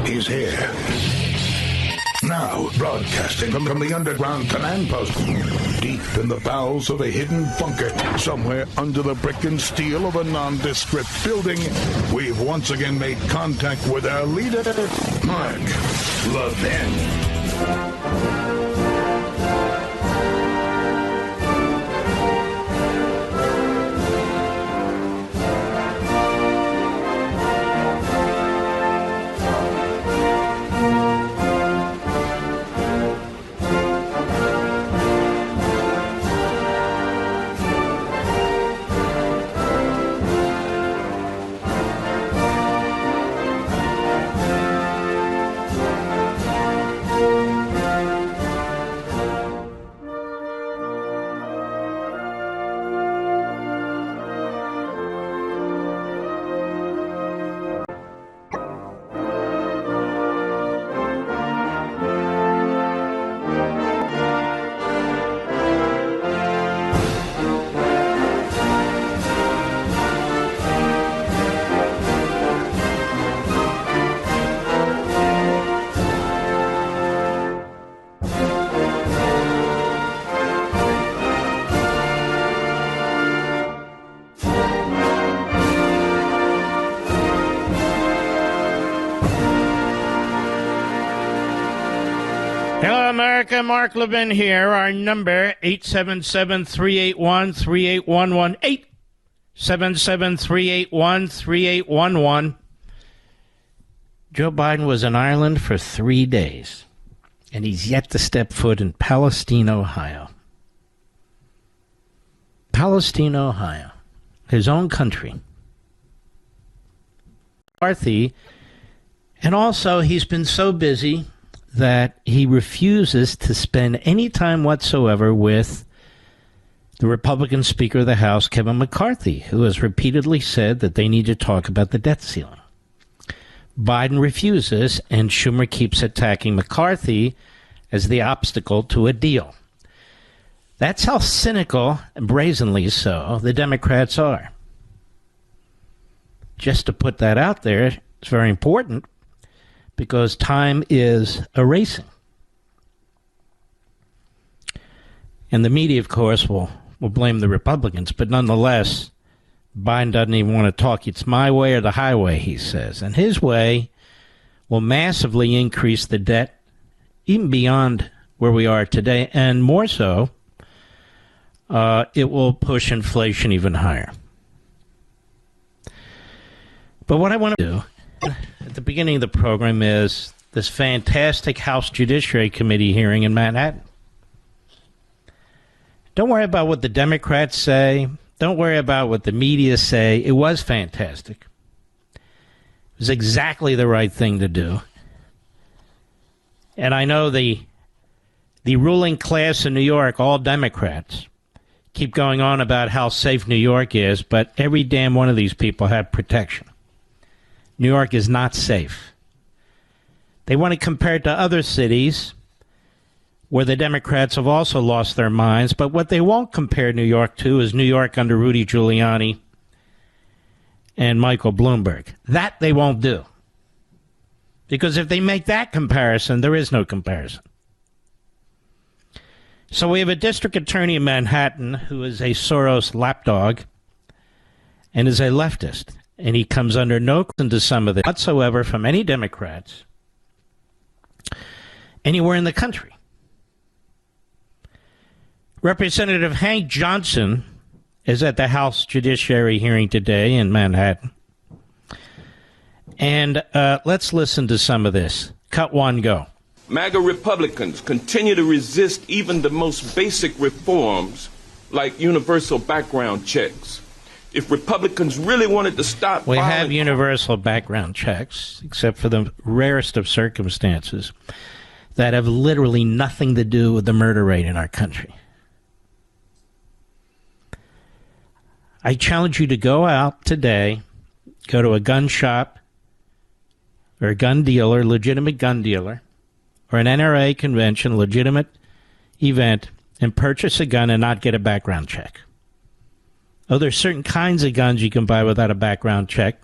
is here. Now, broadcasting from the underground command post, deep in the bowels of a hidden bunker, somewhere under the brick and steel of a nondescript building, we've once again made contact with our leader, Mark Levin. Hello, America. Mark Levin here. Our number, 877-381-3811. 877-381-3811. Joe Biden was in Ireland for 3 days, and he's yet to step foot in Palestine, Ohio. Palestine, Ohio. His own country. McCarthy. And also, he's been so busy that he refuses to spend any time whatsoever with the Republican Speaker of the House, Kevin McCarthy, who has repeatedly said that they need to talk about the debt ceiling. Biden refuses, and Schumer keeps attacking McCarthy as the obstacle to a deal. That's how cynical, and brazenly so, the Democrats are. Just to put that out there, it's very important, because time is erasing. And the media, of course, will blame the Republicans, but nonetheless, Biden doesn't even want to talk. It's my way or the highway, he says. And his way will massively increase the debt, even beyond where we are today, and more so, it will push inflation even higher. But what I want to do at the beginning of the program is this fantastic House Judiciary Committee hearing in Manhattan. Don't worry about what the Democrats say. Don't worry about what the media say. It was fantastic. It was exactly the right thing to do. And I know the ruling class in New York, all Democrats, keep going on about how safe New York is, but every damn one of these people have protection. New York is not safe. They want to compare it to other cities where the Democrats have also lost their minds, but what they won't compare New York to is New York under Rudy Giuliani and Michael Bloomberg. That they won't do. Because if they make that comparison, there is no comparison. So we have a district attorney in Manhattan who is a Soros lapdog and is a leftist. And he comes under no question to some of this whatsoever from any Democrats anywhere in the country. Representative Hank Johnson is at the House Judiciary hearing today in Manhattan. And let's listen to some of this. Cut one, go. MAGA Republicans continue to resist even the most basic reforms like universal background checks. If Republicans really wanted to stop... We have universal background checks, except for the rarest of circumstances, that have literally nothing to do with the murder rate in our country. I challenge you to go out today, go to a gun shop or a gun dealer, legitimate gun dealer, or an NRA convention, legitimate event, and purchase a gun and not get a background check. Oh, there's certain kinds of guns you can buy without a background check.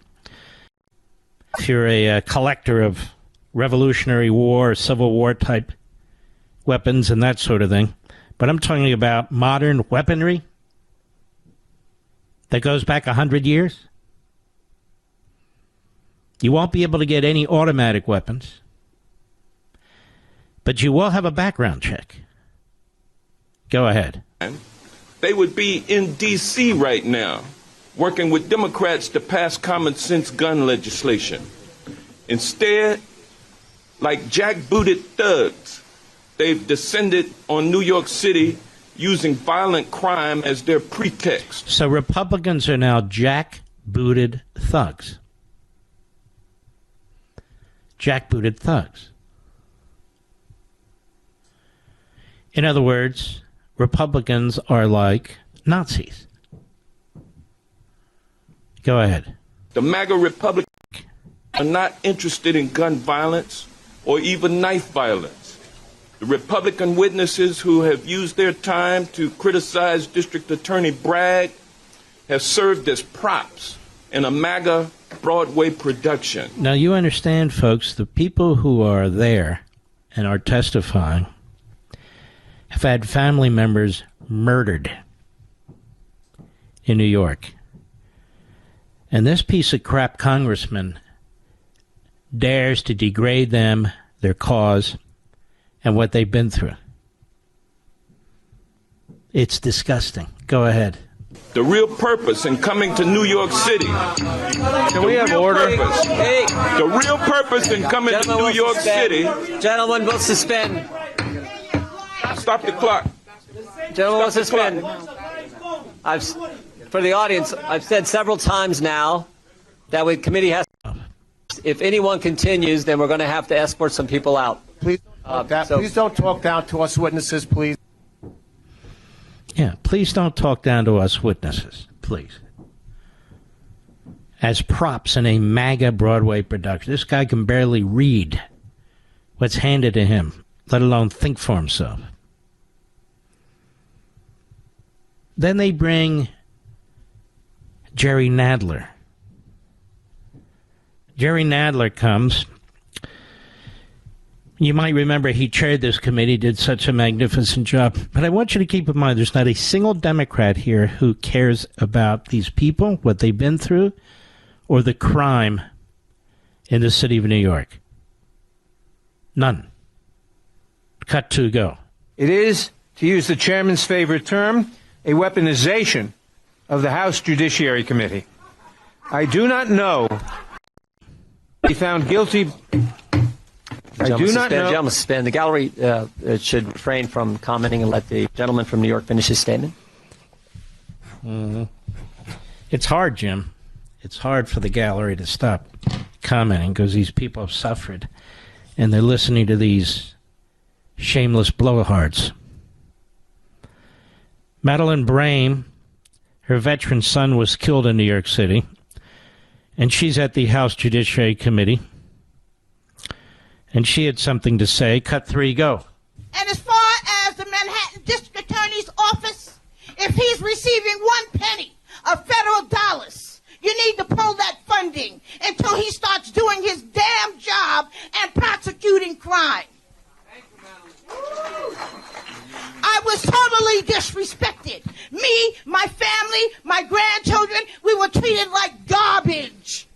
If you're a collector of Revolutionary War, Civil War type weapons and that sort of thing. But I'm talking about modern weaponry that goes back 100 years. You won't be able to get any automatic weapons, but you will have a background check. Go ahead. They would be in D.C. right now, working with Democrats to pass common sense gun legislation. Instead, like jackbooted thugs, they've descended on New York City using violent crime as their pretext. So Republicans are now jackbooted thugs. Jackbooted thugs. In other words, Republicans are like Nazis. Go ahead. The MAGA Republicans are not interested in gun violence or even knife violence. The Republican witnesses who have used their time to criticize District Attorney Bragg have served as props in a MAGA Broadway production. Now, you understand, folks, the people who are there and are testifying have had family members murdered in New York. And this piece of crap congressman dares to degrade them, their cause, and what they've been through. It's disgusting. Go ahead. The real purpose in coming to New York City. Can we have order? Hey. The real purpose in coming to New York City. Gentlemen, will suspend. Stop the clock. Gentlemen, will suspend. For the audience, I've said several times now that the committee has. If anyone continues, then we're going to have to escort some people out. Please, please don't talk down to us witnesses, please. Yeah, please don't talk down to us witnesses, please. As props in a MAGA Broadway production. This guy can barely read what's handed to him, let alone think for himself. Then they bring Jerry Nadler. Jerry Nadler comes. You might remember he chaired this committee, did such a magnificent job. But I want you to keep in mind there's not a single Democrat here who cares about these people, what they've been through, or the crime in the city of New York. None. Cut to go. It is, to use the chairman's favorite term, a weaponization of the House Judiciary Committee. I do not know he found guilty. I do not know. Gentlemen, suspend. The gallery should refrain from commenting and let the gentleman from New York finish his statement. Mm-hmm. It's hard, Jim. It's hard for the gallery to stop commenting because these people have suffered and they're listening to these shameless blowhards. Madeleine Brame, her veteran son was killed in New York City, and she's at the House Judiciary Committee. And she had something to say. Cut 3, go. And as far as the Manhattan District Attorney's office, if he's receiving 1 penny of federal dollars, you need to pull that funding until he starts doing his damn job and prosecuting crime. I was totally disrespected. Me, my family, my grandchildren, we were treated like garbage.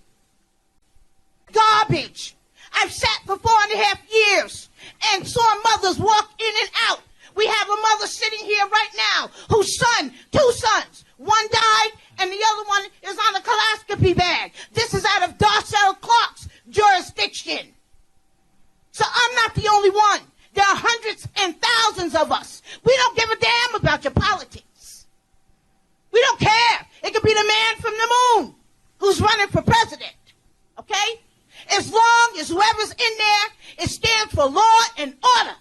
Garbage. I've sat for 4.5 years and saw mothers walk in and out. We have a mother sitting here right now whose son, 2 sons, one died and the other one is on a colonoscopy bag. This is out of Darcel Clark's jurisdiction. So I'm not the only one. There are hundreds and thousands of us. We don't give a damn about your politics. We don't care. It could be the man from the moon who's running for president. Okay? As long as whoever's in there, it stands for law and order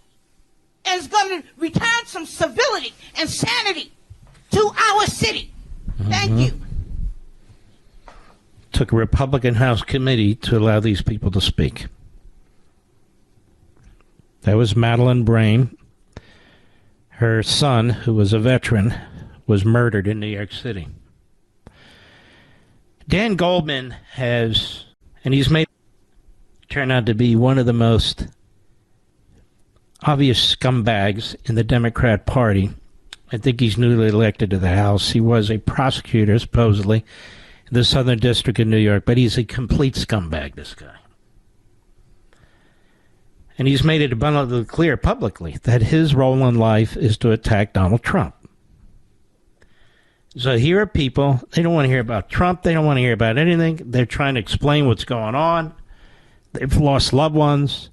and is going to return some civility and sanity to our city. Thank you. Took a Republican House committee to allow these people to speak. That was Madeleine Brame. Her son, who was a veteran, was murdered in New York City. Dan Goldman has, and he's made turned out to be one of the most obvious scumbags in the Democrat Party. I think he's newly elected to the House. He was a prosecutor, supposedly, in the Southern District of New York, but he's a complete scumbag, this guy. And he's made it abundantly clear publicly that his role in life is to attack Donald Trump. So here are people, they don't want to hear about Trump, they don't want to hear about anything. They're trying to explain what's going on. They've lost loved ones.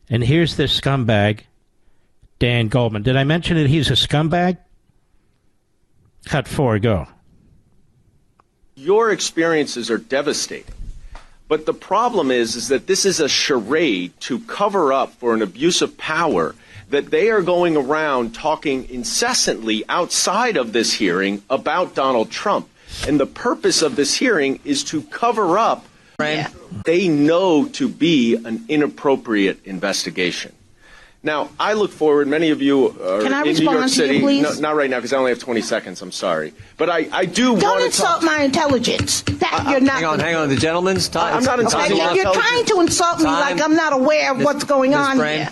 And here's this scumbag, Dan Goldman. Did I mention that he's a scumbag? Cut 4, go. Your experiences are devastating. But the problem is that this is a charade to cover up for an abuse of power, that they are going around talking incessantly outside of this hearing about Donald Trump. And the purpose of this hearing is to cover up they know to be an inappropriate investigation. Now, I look forward, many of you are in New York City. No, not right now, because I only have 20 seconds, I'm sorry. But I do want to Don't insult my intelligence. You're not. Hang on, the gentleman's time. I'm not insulting Okay, you're trying to insult me like I'm not aware of what's going on here.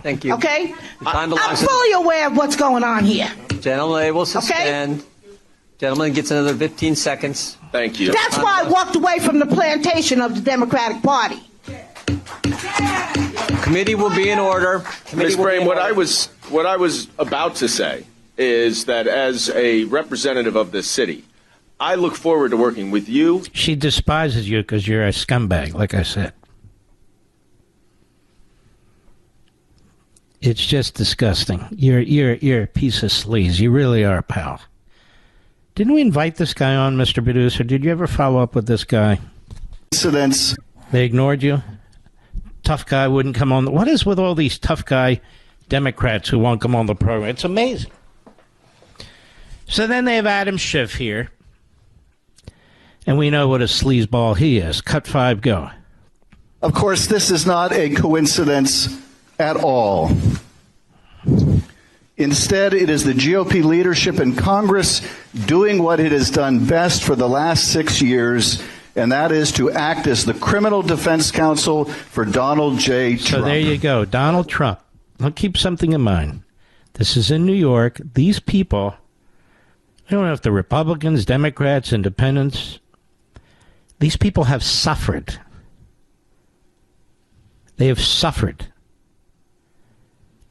Thank you. Okay? I'm fully aware of what's going on here. Gentleman will suspend. Okay? Gentleman gets another 15 seconds. Thank you. That's why I walked away from the plantation of the Democratic Party. Committee will be in order. Ms. Brame, what I was about to say is that as a representative of this city, I look forward to working with you. She despises you because you're a scumbag, like I said. It's just disgusting. You're a piece of sleaze. You really are, pal. Didn't we invite this guy on, Mr. Producer? Did you ever follow up with this guy? Incidents. They ignored you? Tough guy wouldn't come on. What is with all these tough guy Democrats who won't come on the program? It's amazing. So then they have Adam Schiff here. And we know what a sleazeball he is. Cut 5, go. Of course, this is not a coincidence at all. Instead, it is the GOP leadership in Congress doing what it has done best for the last 6 years, and that is to act as the criminal defense counsel for Donald J. Trump. So there you go, Donald Trump. I'll keep something in mind. This is in New York. These people, I don't know if they're Republicans, Democrats, Independents. These people have suffered. They have suffered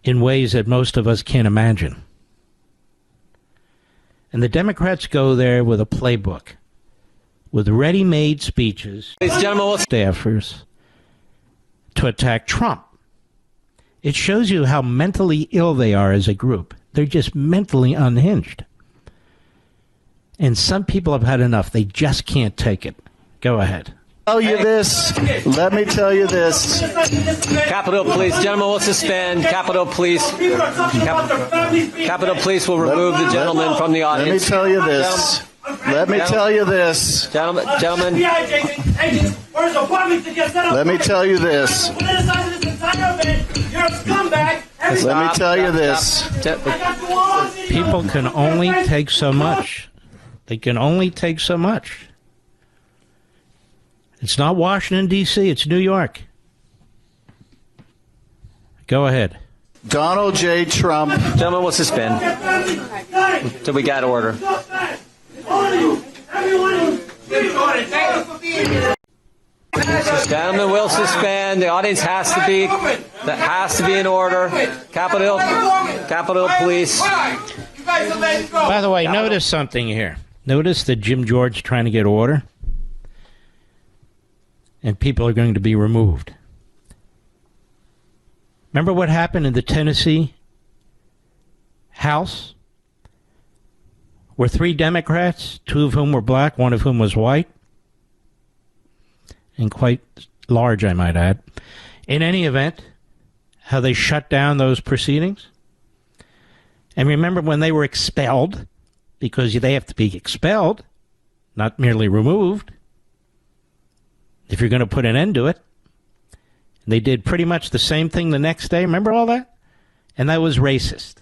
in ways that most of us can't imagine. And the Democrats go there with a playbook, with ready-made speeches, staffers, to attack Trump. It shows you how mentally ill they are as a group. They're just mentally unhinged. And some people have had enough. They just can't take it. Go ahead. Let me tell you this. Capitol Police, gentlemen will suspend. Capitol Police. Capitol Police will remove the gentleman from the audience. Let me tell you this. Let me tell you this. Gentlemen. Let me tell you this. Let me tell you this. People can only take so much. They can only take so much. It's not Washington, D.C., it's New York. Go ahead. Donald J. Trump. Gentlemen will suspend. Till we got order. Gentlemen will suspend. The audience has to be in order. Capitol Police. By the way, notice something here. Notice that Jim George trying to get order. And people are going to be removed. Remember what happened in the Tennessee House? Where 3 Democrats, 2 of whom were black, 1 of whom was white, and quite large, I might add. In any event, how they shut down those proceedings? And remember when they were expelled, because they have to be expelled, not merely removed, if you're going to put an end to it. They did pretty much the same thing the next day. Remember all that? And that was racist.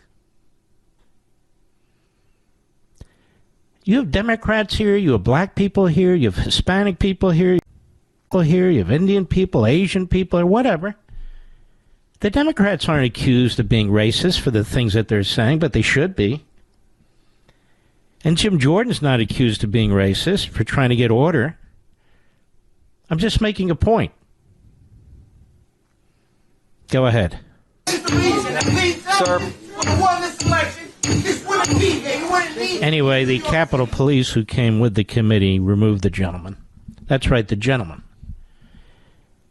You have Democrats here. You have black people here. You have Hispanic people here. here, you have Indian people, Asian people, or whatever. The Democrats aren't accused of being racist for the things that they're saying, but they should be. And Jim Jordan's not accused of being racist for trying to get order. I'm just making a point. Go ahead. Sir. Anyway, the Capitol Police who came with the committee removed the gentleman. That's right, the gentleman.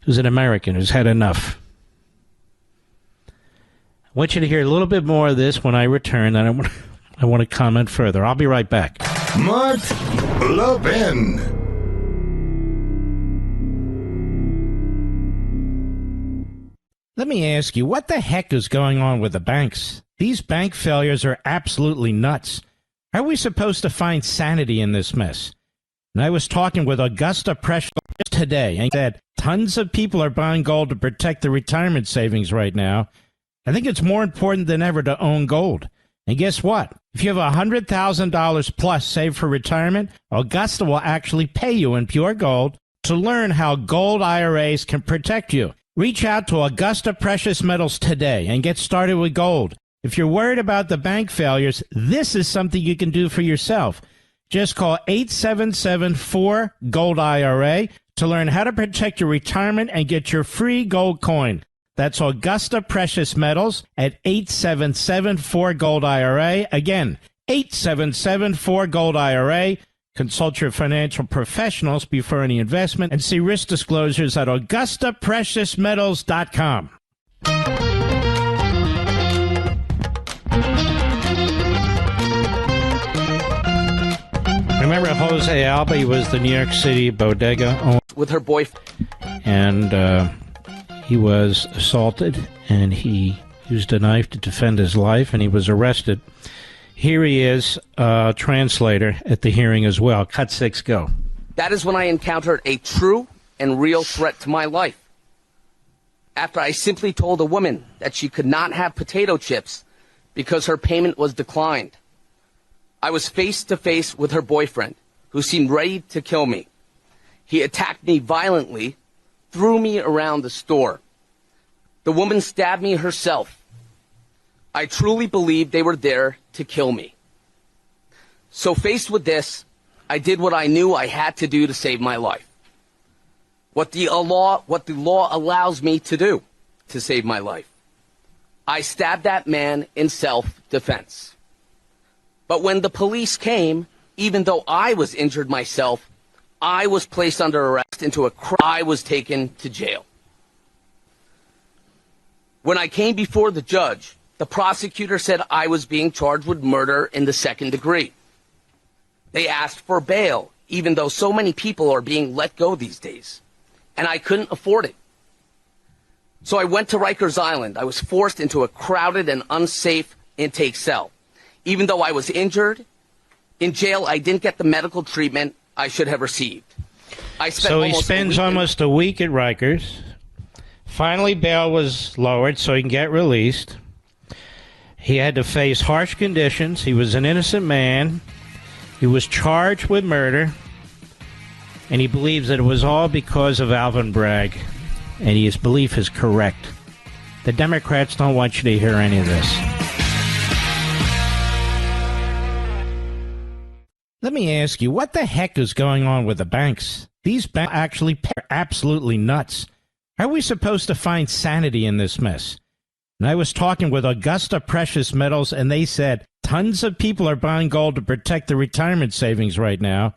Who's an American, who's had enough. I want you to hear a little bit more of this when I return, and I want to comment further. I'll be right back. Mark Levin. Let me ask you, what the heck is going on with the banks? These bank failures are absolutely nuts. How are we supposed to find sanity in this mess? And I was talking with Augusta Precious today, and said tons of people are buying gold to protect their retirement savings right now. I think it's more important than ever to own gold. And guess what? If you have $100,000 plus saved for retirement, Augusta will actually pay you in pure gold to learn how gold IRAs can protect you. Reach out to Augusta Precious Metals today and get started with gold. If you're worried about the bank failures, this is something you can do for yourself. Just call 877-4-GOLD-IRA to learn how to protect your retirement and get your free gold coin. That's Augusta Precious Metals at 877-4-GOLD-IRA. Again, 877-4-GOLD-IRA. Consult your financial professionals before any investment and see risk disclosures at AugustaPreciousMetals.com. Remember Jose Alba? He was the New York City bodega owner. With her boyfriend. And he was assaulted, and he used a knife to defend his life, and he was arrested. Here he is, translator at the hearing as well. Cut 6, go. That is when I encountered a true and real threat to my life. After I simply told a woman that she could not have potato chips because her payment was declined. I was face to face with her boyfriend, who seemed ready to kill me. He attacked me violently, threw me around the store. The woman stabbed me herself. I truly believed they were there to kill me. So faced with this, I did what I knew I had to do to save my life. What the law allows me to do to save my life. I stabbed that man in self-defense. But when the police came, even though I was injured myself, I was placed under arrest I was taken to jail. When I came before the judge, the prosecutor said I was being charged with murder in the second degree. They asked for bail, even though so many people are being let go these days, and I couldn't afford it. So I went to Rikers Island. I was forced into a crowded and unsafe intake cell. Even though I was injured, in jail I didn't get the medical treatment I should have received. So he spends almost a week at Rikers. Finally, bail was lowered so he can get released. He had to face harsh conditions. He was an innocent man. He was charged with murder. And he believes that it was all because of Alvin Bragg. And his belief is correct. The Democrats don't want you to hear any of this. Let me ask you, what the heck is going on with the banks? These banks actually are absolutely nuts. How are we supposed to find sanity in this mess? And I was talking with Augusta Precious Metals, and they said tons of people are buying gold to protect their retirement savings right now.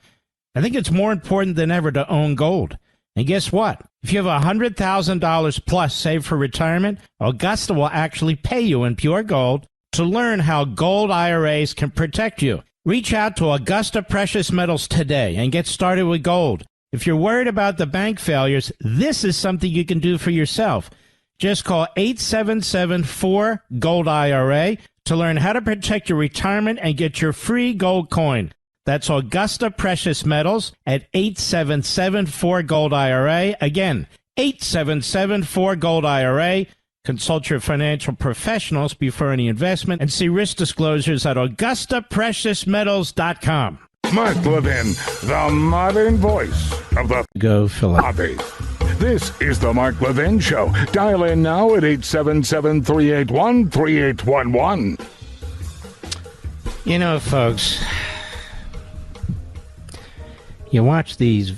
I think it's more important than ever to own gold. And guess what? If you have $100,000 plus saved for retirement, Augusta will actually pay you in pure gold to learn how gold IRAs can protect you. Reach out to Augusta Precious Metals today and get started with gold. If you're worried about the bank failures, this is something you can do for yourself. Just call 877-4-GOLD-IRA to learn how to protect your retirement and get your free gold coin. That's Augusta Precious Metals at 877-4-GOLD-IRA. Again, 877-4-GOLD-IRA. Consult your financial professionals before any investment and see risk disclosures at AugustaPreciousMetals.com. Mark Levin, the modern voice of the Go hobby. This is the Mark Levin Show. Dial in now at 877-381-3811. You know, folks, you watch these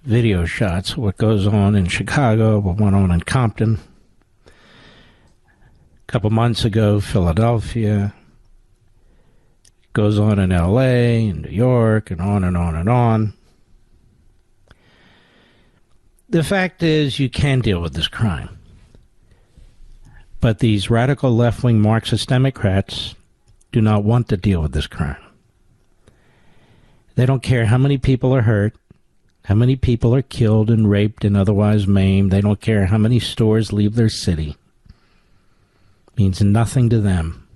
video shots, what goes on in Chicago, what went on in Compton, a couple months ago, Philadelphia, goes on in L.A., in New York, and on and on and on. The fact is, you can deal with this crime. But these radical left-wing Marxist Democrats do not want to deal with this crime. They don't care how many people are hurt, how many people are killed and raped and otherwise maimed. They don't care how many stores leave their city. It means nothing to them.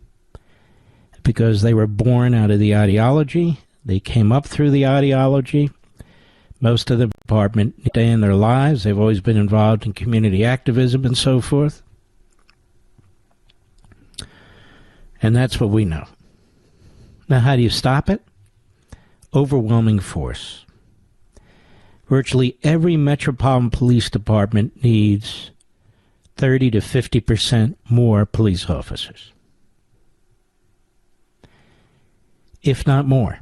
Because they were born out of the ideology. They came up through the ideology. Most of the department day in their lives, they've always been involved in community activism and so forth. And that's what we know. Now, how do you stop it? Overwhelming force. Virtually every metropolitan police department needs 30 to 50% more police officers. If not more.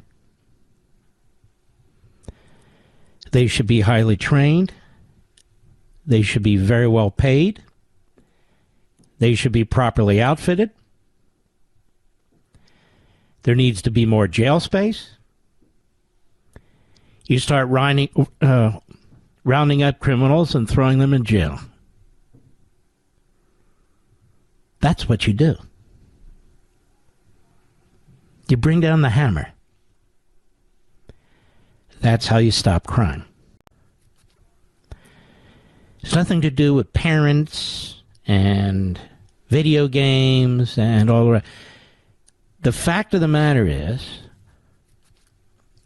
They should be highly trained. They should be very well paid. They should be properly outfitted. There needs to be more jail space. You start rounding up criminals and throwing them in jail. That's what you do. You bring down the hammer. That's how you stop crime. It's nothing to do with parents and video games and all the rest. The fact of the matter is,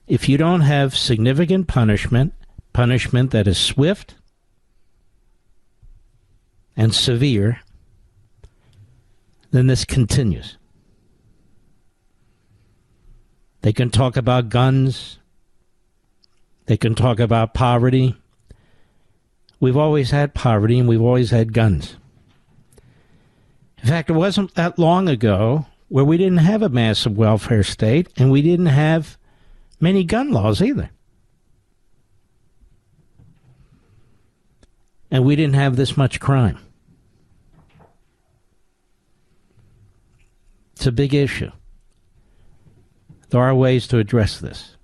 if you don't have significant punishment that is swift and severe, then this continues. They can talk about guns. They can talk about poverty. We've always had poverty and we've always had guns. In fact, it wasn't that long ago where we didn't have a massive welfare state and we didn't have many gun laws either. And we didn't have this much crime. It's a big issue. There are ways to address this.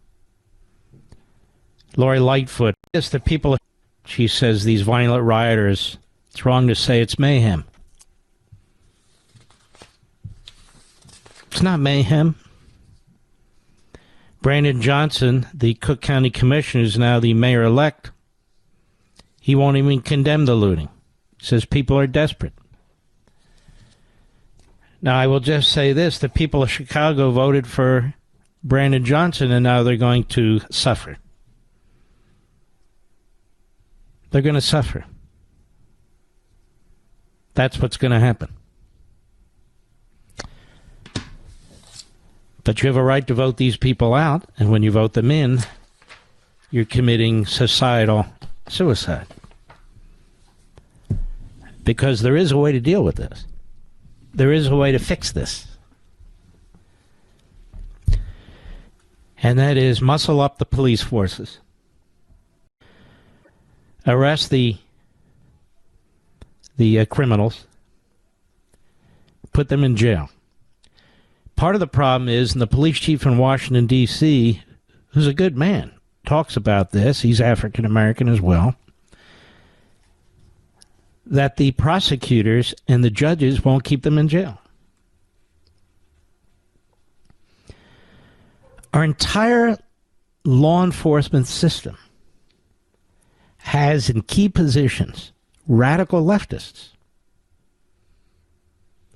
Lori Lightfoot, yes, the people, she says, these violent rioters, it's wrong to say it's mayhem. It's not mayhem. Brandon Johnson, the Cook County Commissioner, is now the mayor-elect. He won't even condemn the looting. He says people are desperate. Now, I will just say this. The people of Chicago voted for Brandon Johnson, and now they're going to suffer. They're going to suffer. That's what's going to happen. But you have a right to vote these people out, and when you vote them in, you're committing societal suicide. Because there is a way to deal with this. There is a way to fix this. And that is muscle up the police forces. Arrest the criminals. Put them in jail. Part of the problem is, and the police chief in Washington, D.C., who's a good man, talks about this, he's African American as well, that the prosecutors and the judges won't keep them in jail. Our entire law enforcement system has in key positions radical leftists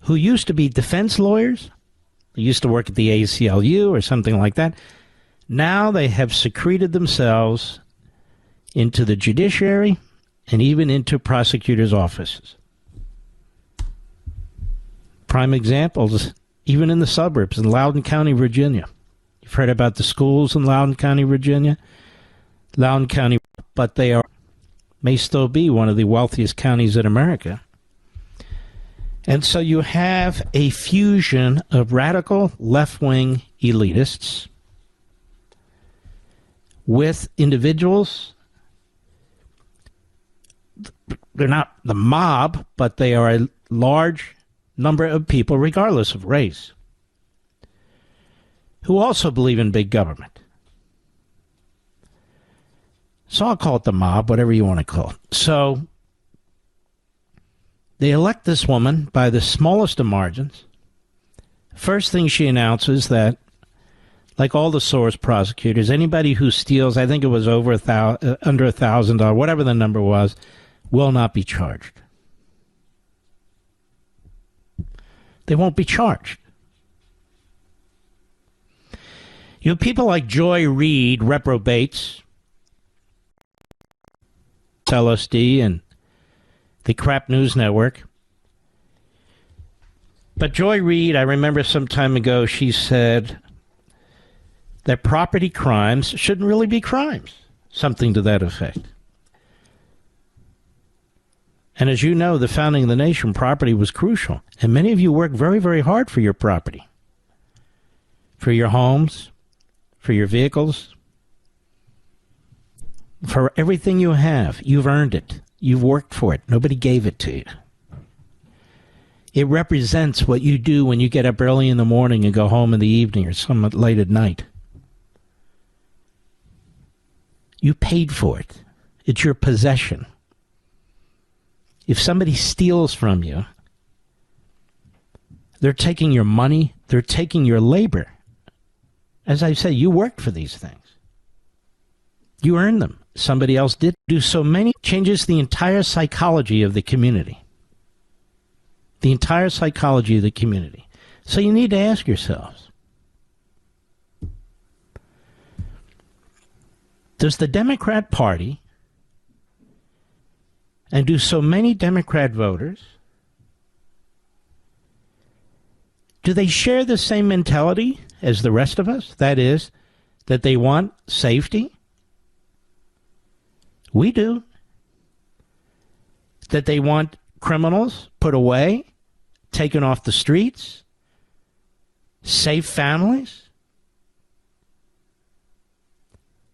who used to be defense lawyers. They used to work at the ACLU or something like that. Now they have secreted themselves into the judiciary and even into prosecutors' offices. Prime examples, even in the suburbs in Loudoun County, Virginia. You You've heard about the schools in Loudoun County, Virginia. Loudoun County, but may still be one of the wealthiest counties in America. And so you have a fusion of radical left-wing elitists with individuals. They're not the mob, but they are a large number of people, regardless of race, who also believe in big government. So I'll call it the mob, whatever you want to call it. So they elect this woman by the smallest of margins. First thing she announces that, like all the Soros prosecutors, anybody who steals, I think it was under $1,000, whatever the number was, will not be charged. They won't be charged. You have people like Joy Reid, reprobates, LSD, and the Crap News Network. But Joy Reid, I remember some time ago, she said that property crimes shouldn't really be crimes. Something to that effect. And as you know, the founding of the nation, property was crucial. And many of you work very, very hard for your property. For your homes, for your vehicles, for everything you have. You've earned it. You've worked for it. Nobody gave it to you. It represents what you do when you get up early in the morning and go home in the evening or somewhat late at night. You paid for it. It's your possession. If somebody steals from you, they're taking your money, they're taking your labor. As I say, you worked for these things. You earned them. Somebody else did. Do so many changes the entire psychology of the community. The entire psychology of the community. So you need to ask yourselves, does the Democrat Party and do so many Democrat voters, do they share the same mentality as the rest of us? That is, that they want safety? We do. That they want criminals put away, taken off the streets, safe families?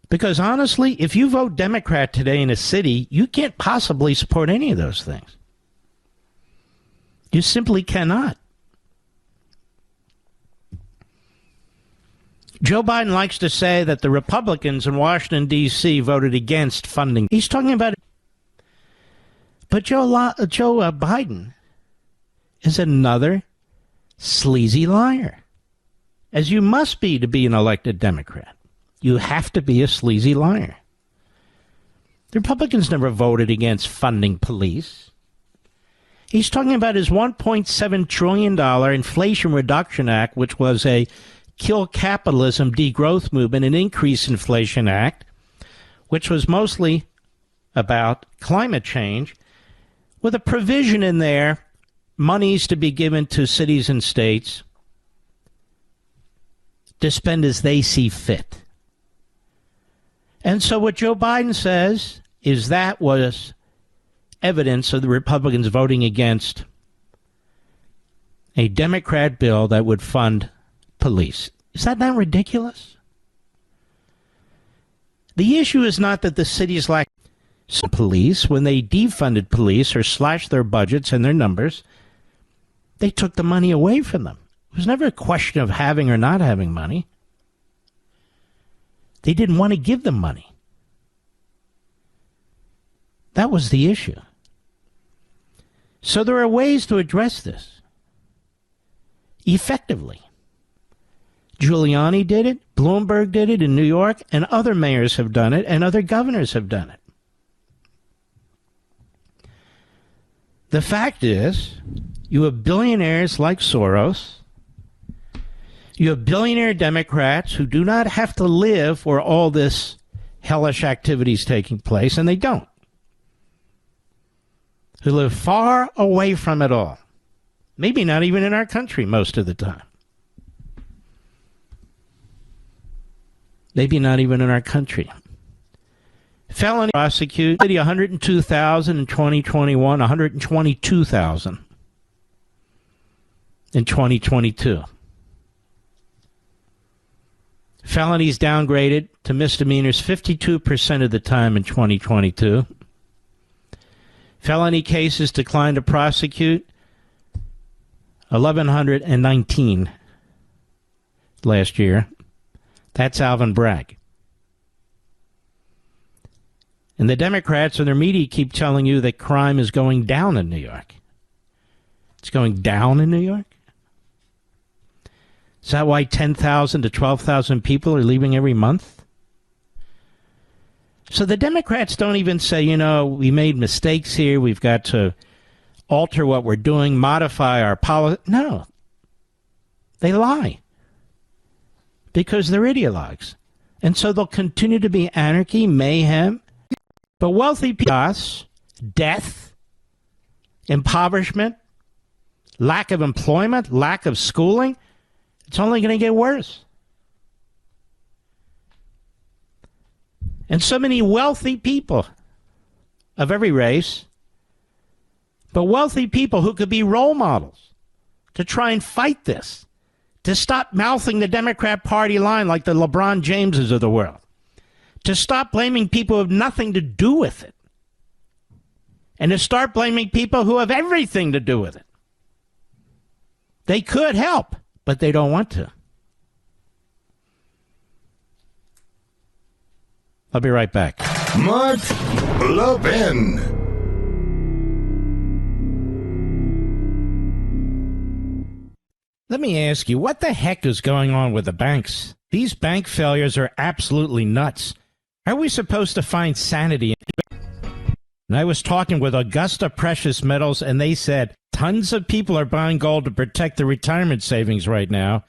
Because honestly, if you vote Democrat today in a city, you can't possibly support any of those things. You simply cannot. Joe Biden likes to say that the Republicans in Washington, D.C. voted against funding. He's talking about it. But Joe Biden is another sleazy liar, as you must be to be an elected Democrat. You have to be a sleazy liar. The Republicans never voted against funding police. He's talking about his $1.7 trillion Inflation Reduction Act, which was a kill capitalism, degrowth movement, and increase inflation act, which was mostly about climate change, with a provision in there, monies to be given to cities and states to spend as they see fit. And so what Joe Biden says is that was evidence of the Republicans voting against a Democrat bill that would fund police. Is that not ridiculous? The issue is not that the cities lack police. When they defunded police or slashed their budgets and their numbers, they took the money away from them. It was never a question of having or not having money. They didn't want to give them money. That was the issue. So there are ways to address this effectively. Giuliani did it, Bloomberg did it in New York, and other mayors have done it, and other governors have done it. The fact is, you have billionaires like Soros, you have billionaire Democrats who do not have to live where all this hellish activity is taking place, and they don't, who live far away from it all. Maybe not even in our country most of the time. Maybe not even in our country. Felony prosecute 102,000 in 2021, 122,000 in 2022. Felonies downgraded to misdemeanors 52% of the time in 2022. Felony cases declined to prosecute 1,119 last year. That's Alvin Bragg. And the Democrats and their media keep telling you that crime is going down in New York. It's going down in New York? Is that why 10,000 to 12,000 people are leaving every month? So the Democrats don't even say, we made mistakes here. We've got to alter what we're doing, modify our policy. No. They lie. Because they're ideologues. And so there'll continue to be anarchy, mayhem. But wealthy people, death, impoverishment, lack of employment, lack of schooling, it's only going to get worse. And so many wealthy people of every race, but wealthy people who could be role models to try and fight this, to stop mouthing the Democrat Party line like the LeBron Jameses of the world, to stop blaming people who have nothing to do with it, and to start blaming people who have everything to do with it. They could help, but they don't want to. I'll be right back. Mark Levin. Let me ask you, what the heck is going on with the banks? These bank failures are absolutely nuts. How are we supposed to find sanity? And I was talking with Augusta Precious Metals, and they said tons of people are buying gold to protect their retirement savings right now.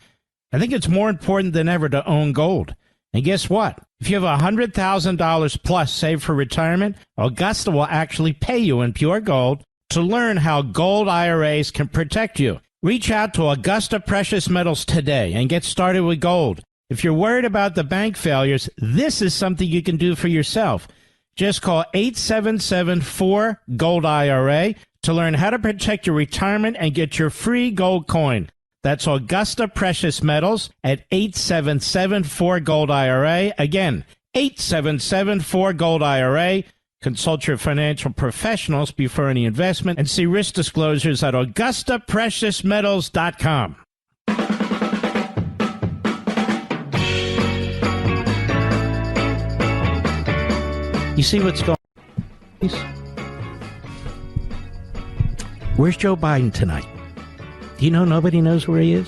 I think it's more important than ever to own gold. And guess what? If you have $100,000 plus saved for retirement, Augusta will actually pay you in pure gold to learn how gold IRAs can protect you. Reach out to Augusta Precious Metals today and get started with gold. If you're worried about the bank failures, this is something you can do for yourself. Just call 877-4-GOLD-IRA to learn how to protect your retirement and get your free gold coin. That's Augusta Precious Metals at 877-4-GOLD-IRA. Again, 877-4-GOLD-IRA. Consult your financial professionals before any investment and see risk disclosures at AugustaPreciousMetals.com. You see what's going on? Where's Joe Biden tonight? Do you know nobody knows where he is?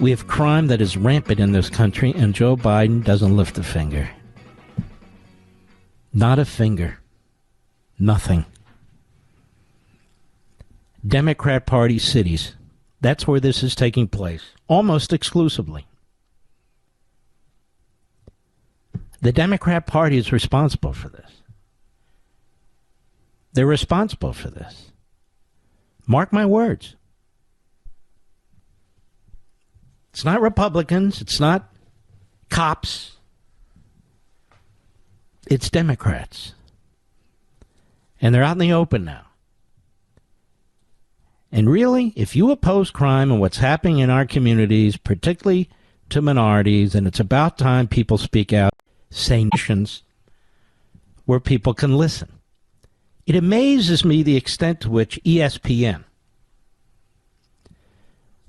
We have crime that is rampant in this country, and Joe Biden doesn't lift a finger. Not a finger. Nothing. Democrat Party cities. That's where this is taking place, almost exclusively. The Democrat Party is responsible for this. They're responsible for this. Mark my words. It's not Republicans. It's not cops. It's Democrats. And they're out in the open now. And really, if you oppose crime and what's happening in our communities, particularly to minorities, and it's about time people speak out, say nations where people can listen. It amazes me the extent to which ESPN,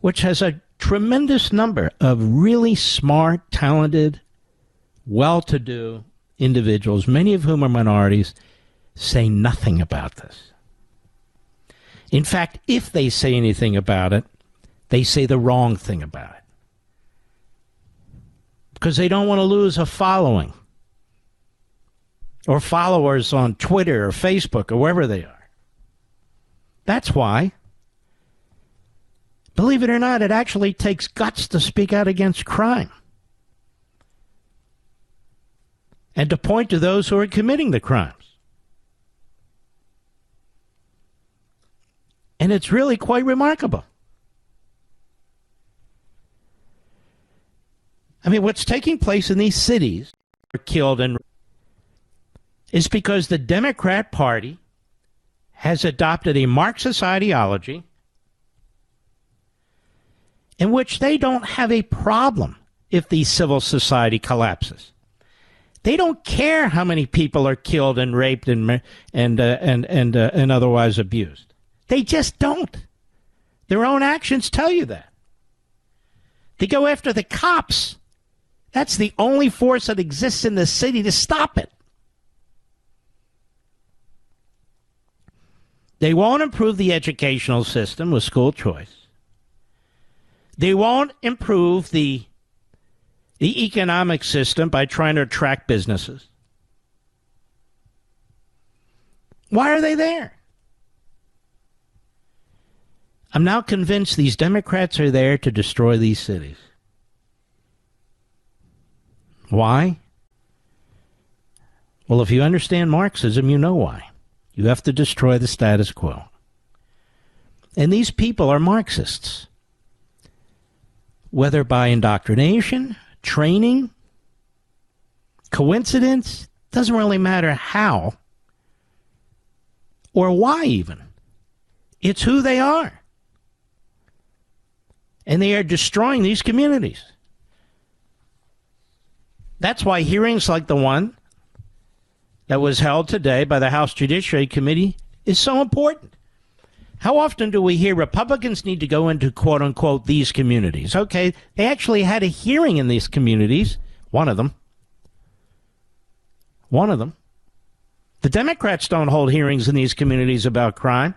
which has a tremendous number of really smart, talented, well-to-do individuals, many of whom are minorities, say nothing about this. In fact, if they say anything about it, they say the wrong thing about it. Because they don't want to lose a following or followers on Twitter or Facebook or wherever they are. That's why. Believe it or not, it actually takes guts to speak out against crime and to point to those who are committing the crimes. And it's really quite remarkable. I mean, what's taking place in these cities are killed and is because the Democrat Party has adopted a Marxist ideology in which they don't have a problem if the civil society collapses. They don't care how many people are killed and raped and otherwise abused. They just don't. Their own actions tell you that. They go after the cops. That's the only force that exists in the city to stop it. They won't improve the educational system with school choice. They won't improve the economic system by trying to attract businesses. Why are they there? I'm now convinced these Democrats are there to destroy these cities. Why? Well, if you understand Marxism, you know why. You have to destroy the status quo. And these people are Marxists. Whether by indoctrination, training, coincidence, doesn't really matter how or why even. It's who they are. And they are destroying these communities. That's why hearings like the one that was held today by the House Judiciary Committee is so important. How often do we hear Republicans need to go into, quote unquote, these communities? Okay, they actually had a hearing in these communities, one of them. The Democrats don't hold hearings in these communities about crime.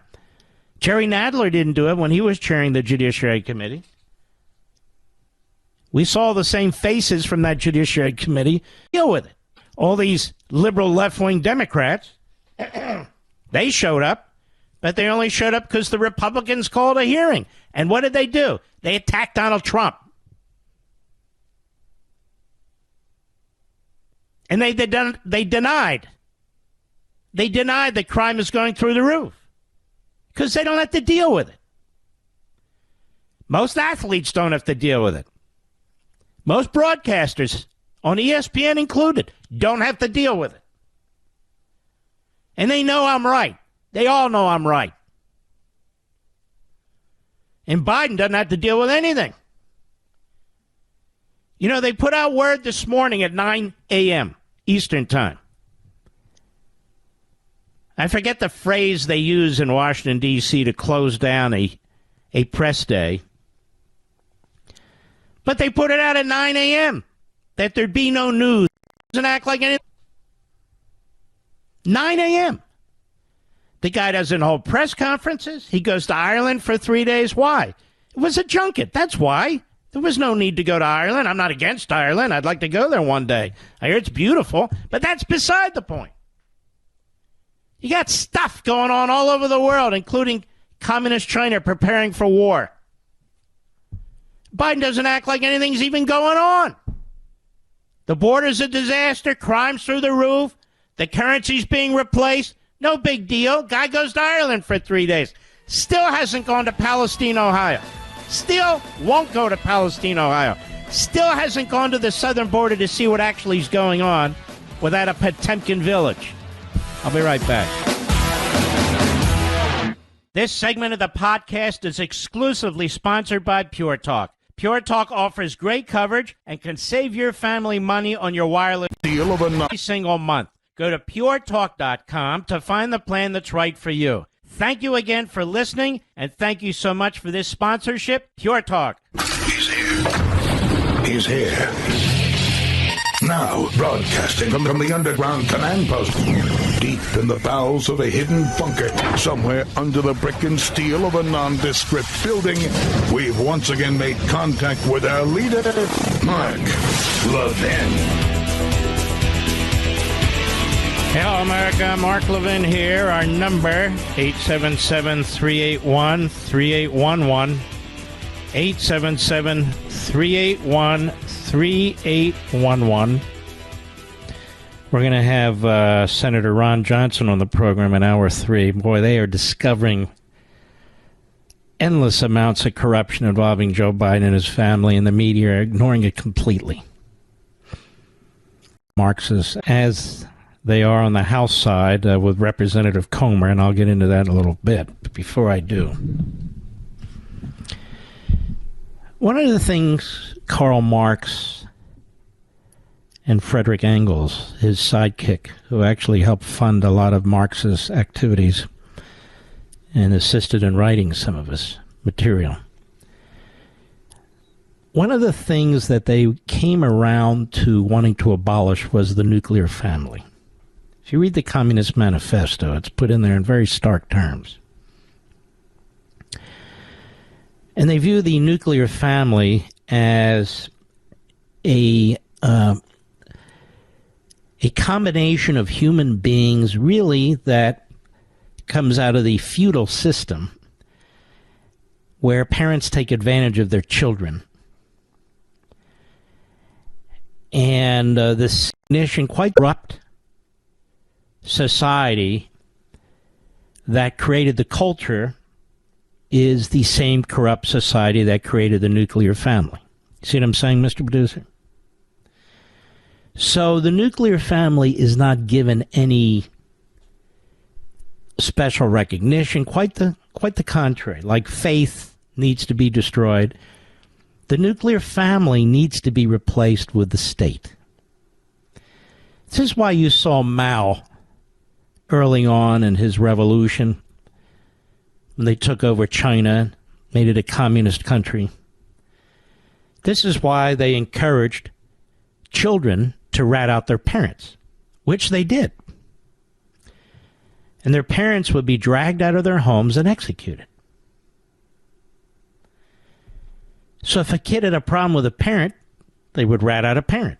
Jerry Nadler didn't do it when he was chairing the Judiciary Committee. We saw the same faces from that Judiciary Committee deal with it. All these liberal left-wing Democrats, they showed up, but they only showed up because the Republicans called a hearing. And what did they do? They attacked Donald Trump. And they denied that crime is going through the roof because they don't have to deal with it. Most athletes don't have to deal with it. Most broadcasters, on ESPN included, don't have to deal with it. And they know I'm right. They all know I'm right. And Biden doesn't have to deal with anything. You know, they put out word this morning at 9 a.m. Eastern Time. I forget the phrase they use in Washington, D.C. to close down a press day. But they put it out at 9 a.m. that there'd be no news. Doesn't act like anything. 9 a.m. The guy doesn't hold press conferences. He goes to Ireland for 3 days. Why? It was a junket. That's why. There was no need to go to Ireland. I'm not against Ireland. I'd like to go there one day. I hear it's beautiful, but that's beside the point. You got stuff going on all over the world, including communist China preparing for war. Biden doesn't act like anything's even going on. The border's a disaster. Crime's through the roof. The currency's being replaced. No big deal. Guy goes to Ireland for 3 days. Still hasn't gone to Palestine, Ohio. Still won't go to Palestine, Ohio. Still hasn't gone to the southern border to see what actually is going on without a Potemkin village. I'll be right back. This segment of the podcast is exclusively sponsored by Pure Talk. Pure Talk offers great coverage and can save your family money on your wireless deal of every single month. Go to puretalk.com to find the plan that's right for you. Thank you again for listening, and thank you so much for this sponsorship, Pure Talk. He's here. He's here. Now, broadcasting from the underground command post, deep in the bowels of a hidden bunker, somewhere under the brick and steel of a nondescript building, we've once again made contact with our leader, Mark Levin. Hello, America. Mark Levin here. Our number, 877-381-3811. 877-381-3811. We're going to have Senator Ron Johnson on the program in hour 3. Boy, they are discovering endless amounts of corruption involving Joe Biden and his family, and the media are ignoring it completely. Marxists as they are on the House side with Representative Comer, and I'll get into that in a little bit. But before I do, one of the things Karl Marx and Frederick Engels, his sidekick, who actually helped fund a lot of Marxist activities and assisted in writing some of his material, one of the things that they came around to wanting to abolish was the nuclear family. If you read the Communist Manifesto, it's put in there in very stark terms. And they view the nuclear family as a combination of human beings, really, that comes out of the feudal system where parents take advantage of their children. And this nation, quite corrupt society that created the culture, is the same corrupt society that created the nuclear family. See what I'm saying, Mr. Producer? So the nuclear family is not given any special recognition, quite the contrary. Like faith needs to be destroyed, the nuclear family needs to be replaced with the state. This is why you saw Mao early on in his revolution, when they took over China, made it a communist country. This is why they encouraged children to rat out their parents, which they did. And their parents would be dragged out of their homes and executed. So if a kid had a problem with a parent, they would rat out a parent.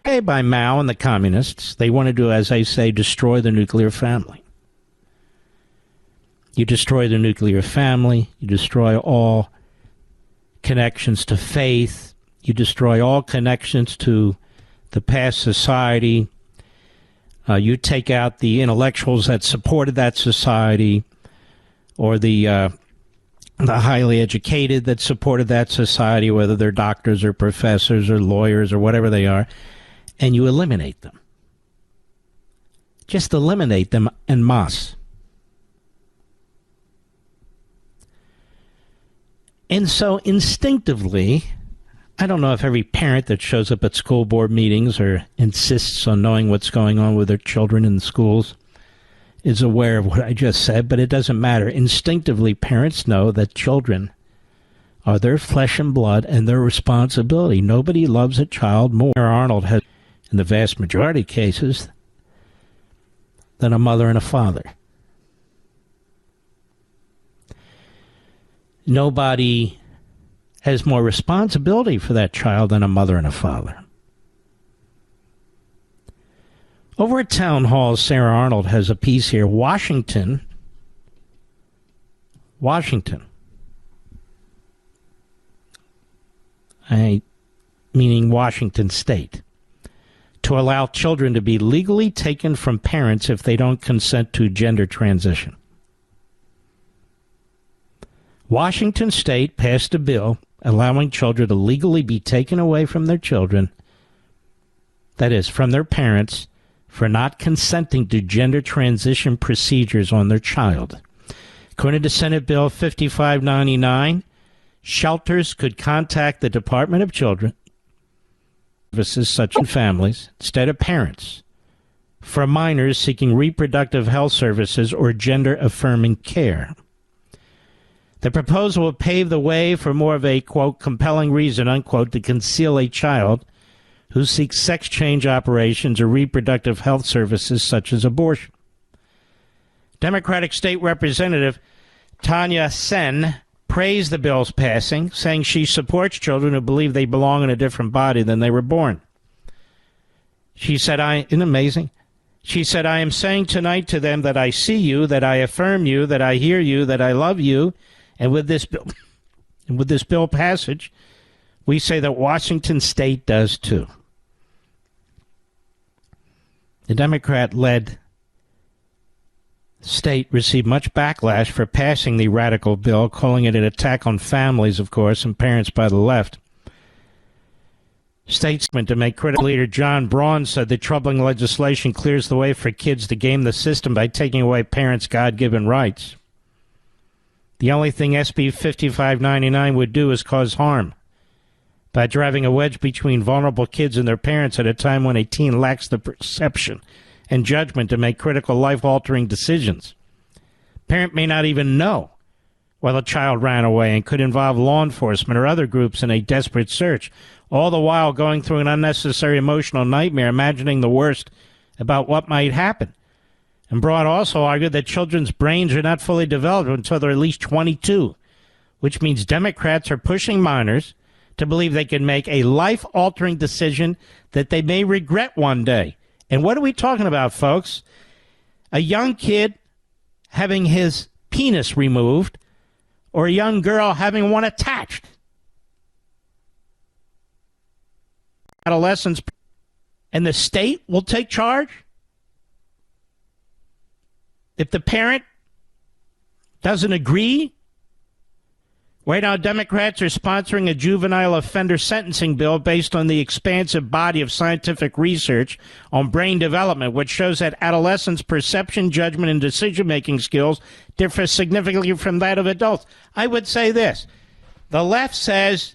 Okay, by Mao and the communists, they wanted to, as I say, destroy the nuclear family. You destroy the nuclear family, you destroy all connections to faith, you destroy all connections to the past society, you take out the intellectuals that supported that society, or the highly educated that supported that society, whether they're doctors or professors or lawyers or whatever they are, and you eliminate them. Just eliminate them en masse. And so instinctively, I don't know if every parent that shows up at school board meetings or insists on knowing what's going on with their children in the schools is aware of what I just said, but it doesn't matter. Instinctively, parents know that children are their flesh and blood and their responsibility. Nobody loves a child more, Arnold has, in the vast majority of cases, than a mother and a father. Nobody has more responsibility for that child than a mother and a father. Over at Town Hall, Sarah Arnold has a piece here. Washington, meaning Washington State, to allow children to be legally taken from parents if they don't consent to gender transition. Washington State passed a bill allowing children to legally be taken away from their children, that is, from their parents, for not consenting to gender transition procedures on their child. According to Senate Bill 5599, shelters could contact the Department of Children Services, such as families, instead of parents, for minors seeking reproductive health services or gender-affirming care. The proposal will pave the way for more of a, quote, compelling reason, unquote, to conceal a child who seeks sex change operations or reproductive health services such as abortion. Democratic State Representative Tanya Sen praised the bill's passing, saying she supports children who believe they belong in a different body than they were born. She said, isn't it amazing? She said, I am saying tonight to them that I see you, that I affirm you, that I hear you, that I love you. And with this bill passage, we say that Washington State does too. The Democrat-led state received much backlash for passing the radical bill, calling it an attack on families, of course, and parents by the left. Statesman to make critical leader John Braun said the troubling legislation clears the way for kids to game the system by taking away parents' God-given rights. The only thing SB 5599 would do is cause harm by driving a wedge between vulnerable kids and their parents at a time when a teen lacks the perception and judgment to make critical life-altering decisions. Parent may not even know while the child ran away and could involve law enforcement or other groups in a desperate search, all the while going through an unnecessary emotional nightmare, imagining the worst about what might happen. And Braun also argued that children's brains are not fully developed until they're at least 22, which means Democrats are pushing minors to believe they can make a life-altering decision that they may regret one day. And what are we talking about, folks? A young kid having his penis removed or a young girl having one attached. Adolescents, and the state will take charge? If the parent doesn't agree? Right now, Democrats are sponsoring a juvenile offender sentencing bill based on the expansive body of scientific research on brain development, which shows that adolescents' perception, judgment, and decision-making skills differ significantly from that of adults. I would say this. The left says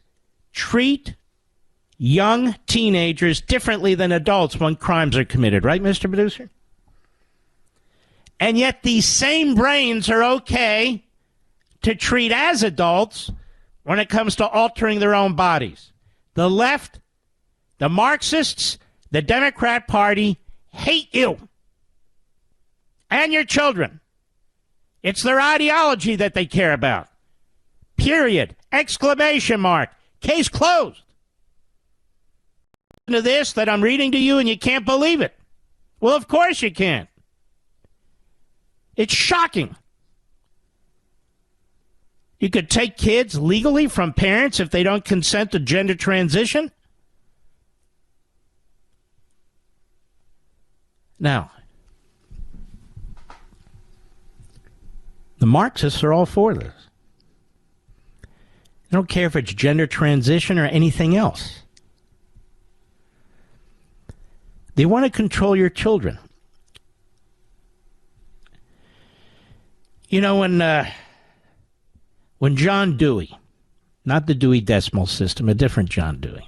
treat young teenagers differently than adults when crimes are committed. Right, Mr. Producer? And yet these same brains are okay to treat as adults when it comes to altering their own bodies. The left, the Marxists, the Democrat Party hate you and your children. It's their ideology that they care about. Period. Exclamation mark. Case closed. Listen to this that I'm reading to you and you can't believe it. Well, of course you can't. It's shocking. You could take kids legally from parents if they don't consent to gender transition? Now, the Marxists are all for this. They don't care if it's gender transition or anything else. They want to control your children. You know, when John Dewey, not the Dewey Decimal System, a different John Dewey,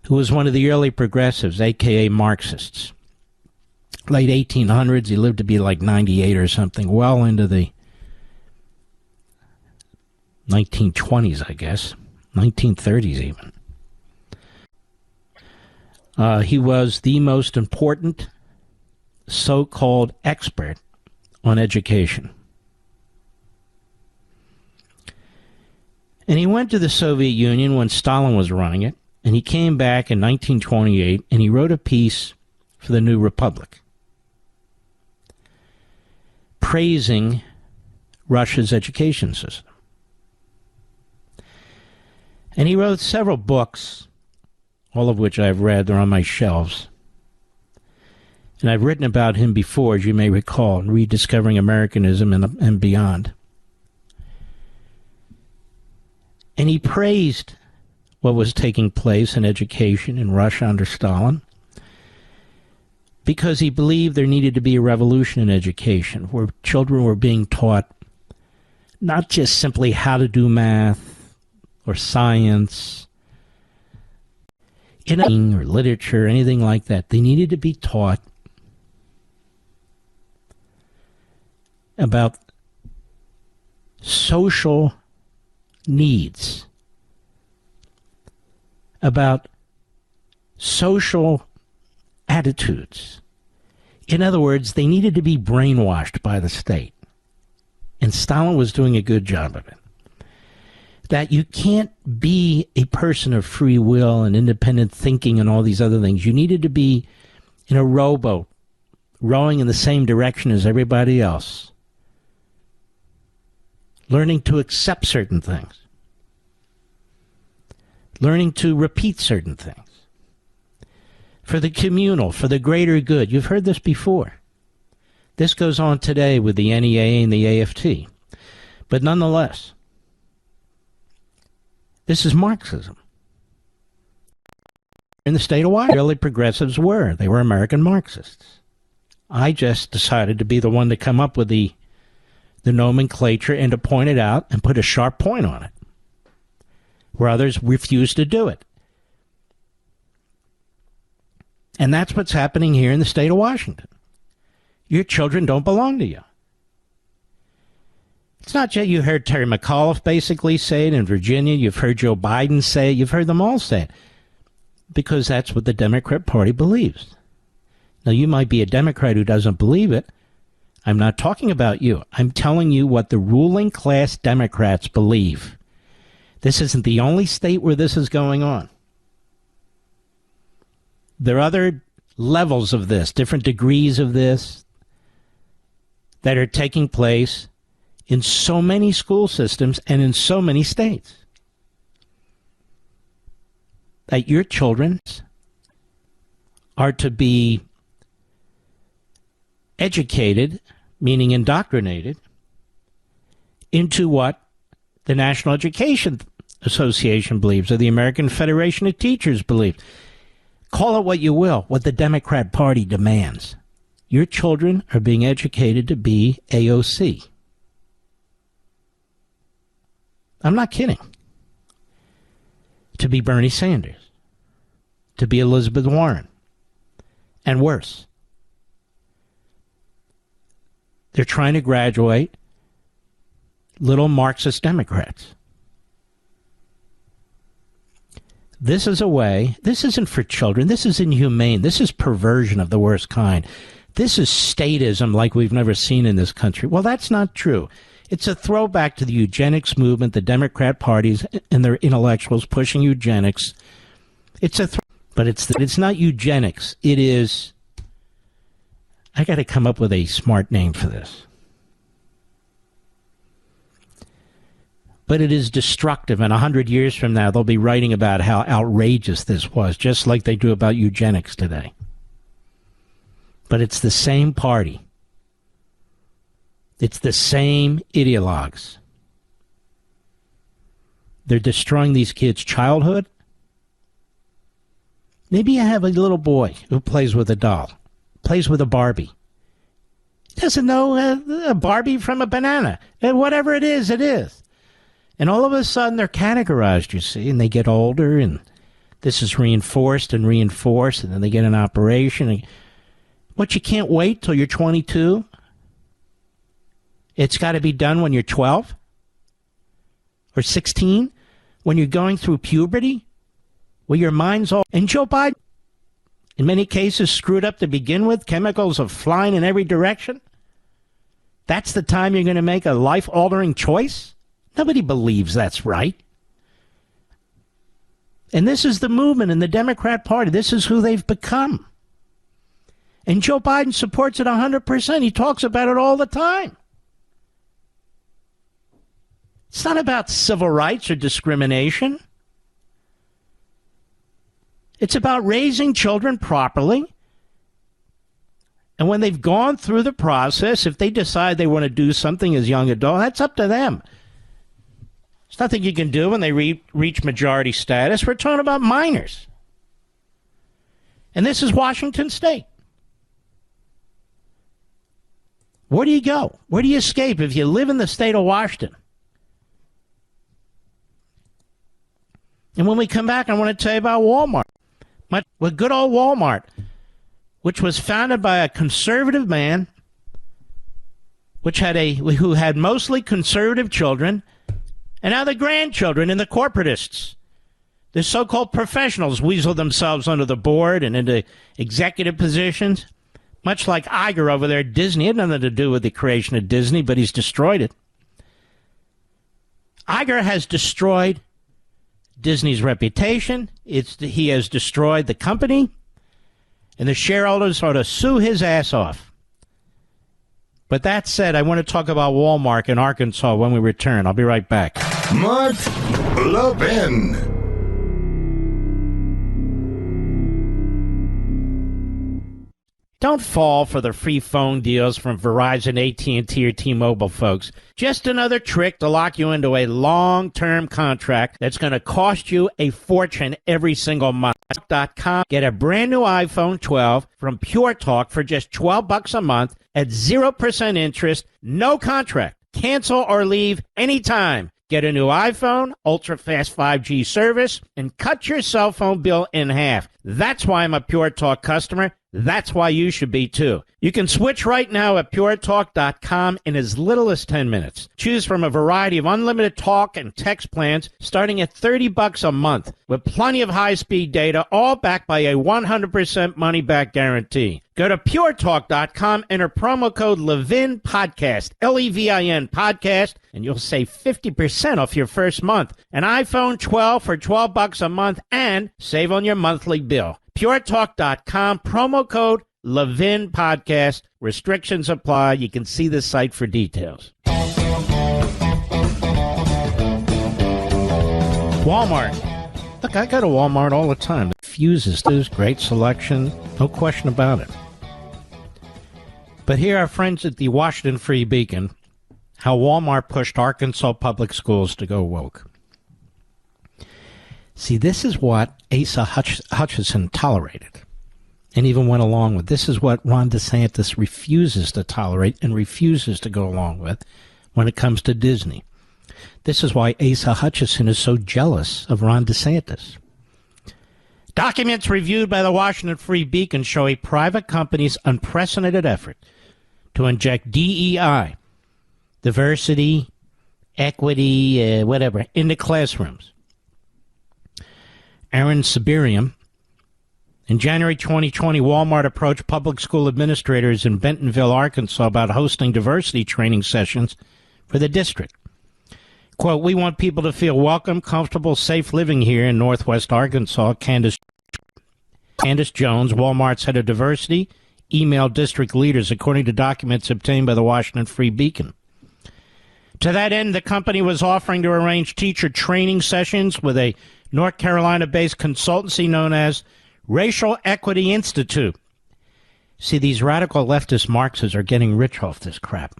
who was one of the early progressives, a.k.a. Marxists, late 1800s, he lived to be like 98 or something, well into the 1920s, I guess, 1930s even. He was the most important so-called expert on education. And he went to the Soviet Union when Stalin was running it, and he came back in 1928, and he wrote a piece for the New Republic praising Russia's education system. And he wrote several books, all of which I've read. They're on my shelves. And I've written about him before, as you may recall, in Rediscovering Americanism and Beyond. And he praised what was taking place in education in Russia under Stalin because he believed there needed to be a revolution in education where children were being taught not just simply how to do math or science, or literature, anything like that. They needed to be taught about social needs, about social attitudes. In other words, they needed to be brainwashed by the state. And Stalin was doing a good job of it. That you can't be a person of free will and independent thinking and all these other things. You needed to be in a rowboat, rowing in the same direction as everybody else, learning to accept certain things, learning to repeat certain things for the communal, for the greater good. You've heard this before. This goes on today with the NEA and the AFT. But nonetheless, this is Marxism. in the state of Washington. Really, progressives were. They were American Marxists. I just decided to be the one to come up with the nomenclature and to point it out and put a sharp point on it, where others refused to do it. And that's what's happening here in the state of Washington. Your children don't belong to you. It's not just you heard Terry McAuliffe basically say it in Virginia. You've heard Joe Biden say it. You've heard them all say it. Because that's what the Democrat Party believes. Now, you might be a Democrat who doesn't believe it. I'm not talking about you. I'm telling you what the ruling class Democrats believe. This isn't the only state where this is going on. There are other levels of this, different degrees of this, that are taking place in so many school systems and in so many states. That your children are to be educated, meaning indoctrinated, into what the National Education Association believes, or the American Federation of Teachers believes. Call it what you will, what the Democrat Party demands. Your children are being educated to be AOC. I'm not kidding. To be Bernie Sanders. To be Elizabeth Warren. And worse. They're trying to graduate little Marxist Democrats. This is a way, this isn't for children, this is inhumane, this is perversion of the worst kind. This is statism like we've never seen in this country. Well, that's not true. It's a throwback to the eugenics movement, the Democrat parties and their intellectuals pushing eugenics. But it's not eugenics. It is, I got to come up with a smart name for this. But it is destructive, and 100 years from now, they'll be writing about how outrageous this was, just like they do about eugenics today. But it's the same party. It's the same ideologues. They're destroying these kids' childhood. Maybe you have a little boy who plays with a doll, plays with a Barbie. He doesn't know a Barbie from a banana. And whatever it is, it is. And all of a sudden, they're categorized, you see, and they get older, and this is reinforced, and then they get an operation. What, you can't wait till you're 22? It's got to be done when you're 12? Or 16? When you're going through puberty? Well, your mind's all... And Joe Biden, in many cases, screwed up to begin with. Chemicals are flying in every direction. That's the time you're going to make a life-altering choice? Nobody believes that's right. And this is the movement in the Democrat Party. This is who they've become. And Joe Biden supports it 100%. He talks about it all the time. It's not about civil rights or discrimination. It's about raising children properly. And when they've gone through the process, if they decide they want to do something as young adults, that's up to them. There's nothing you can do when they reach majority status. We're talking about minors. And this is Washington State. Where do you go? Where do you escape if you live in the state of Washington? And when we come back, I want to tell you about Walmart. Well, good old Walmart, which was founded by a conservative man, who had mostly conservative children, and now the grandchildren and the corporatists, the so-called professionals, weasel themselves under the board and into executive positions, much like Iger over there at Disney. It had nothing to do with the creation of Disney, but he's destroyed it. Iger has destroyed Disney's reputation. He has destroyed the company, and the shareholders ought to sue his ass off. But that said, I want to talk about Walmart in Arkansas when we return. I'll be right back. Mark Levin. Don't fall for the free phone deals from Verizon, AT&T, or T-Mobile, folks. Just another trick to lock you into a long-term contract that's going to cost you a fortune every single month. PureTalk.com. Get a brand new iPhone 12 from Pure Talk for just $12 a month at 0% interest, no contract. Cancel or leave anytime. Get a new iPhone, ultra-fast 5G service, and cut your cell phone bill in half. That's why I'm a Pure Talk customer. That's why you should be too. You can switch right now at puretalk.com in as little as 10 minutes. Choose from a variety of unlimited talk and text plans starting at $30 a month with plenty of high-speed data, all backed by a 100% money-back guarantee. Go to puretalk.com, enter promo code Levin Podcast, Levin Podcast, and you'll save 50% off your first month. An iPhone 12 for $12 a month and save on your monthly bill. PureTalk.com, promo code Levin Podcast. Restrictions apply. You can see the site for details. Walmart. Look, I go to Walmart all the time. The fuses, there's great selection. No question about it. But here are friends at the Washington Free Beacon, how Walmart pushed Arkansas public schools to go woke. See, this is what Asa Hutchinson tolerated and even went along with. This is what Ron DeSantis refuses to tolerate and refuses to go along with when it comes to Disney. This is why Asa Hutchinson is so jealous of Ron DeSantis. Documents reviewed by the Washington Free Beacon show a private company's unprecedented effort to inject DEI, diversity, equity, whatever, into classrooms. Aaron Siberium. In January 2020, Walmart approached public school administrators in Bentonville, Arkansas about hosting diversity training sessions for the district. Quote, "We want people to feel welcome, comfortable, safe living here in Northwest Arkansas." Candace Jones, Walmart's head of diversity, emailed district leaders, according to documents obtained by the Washington Free Beacon. To that end, the company was offering to arrange teacher training sessions with a North Carolina-based consultancy known as Racial Equity Institute. See, these radical leftist Marxists are getting rich off this crap.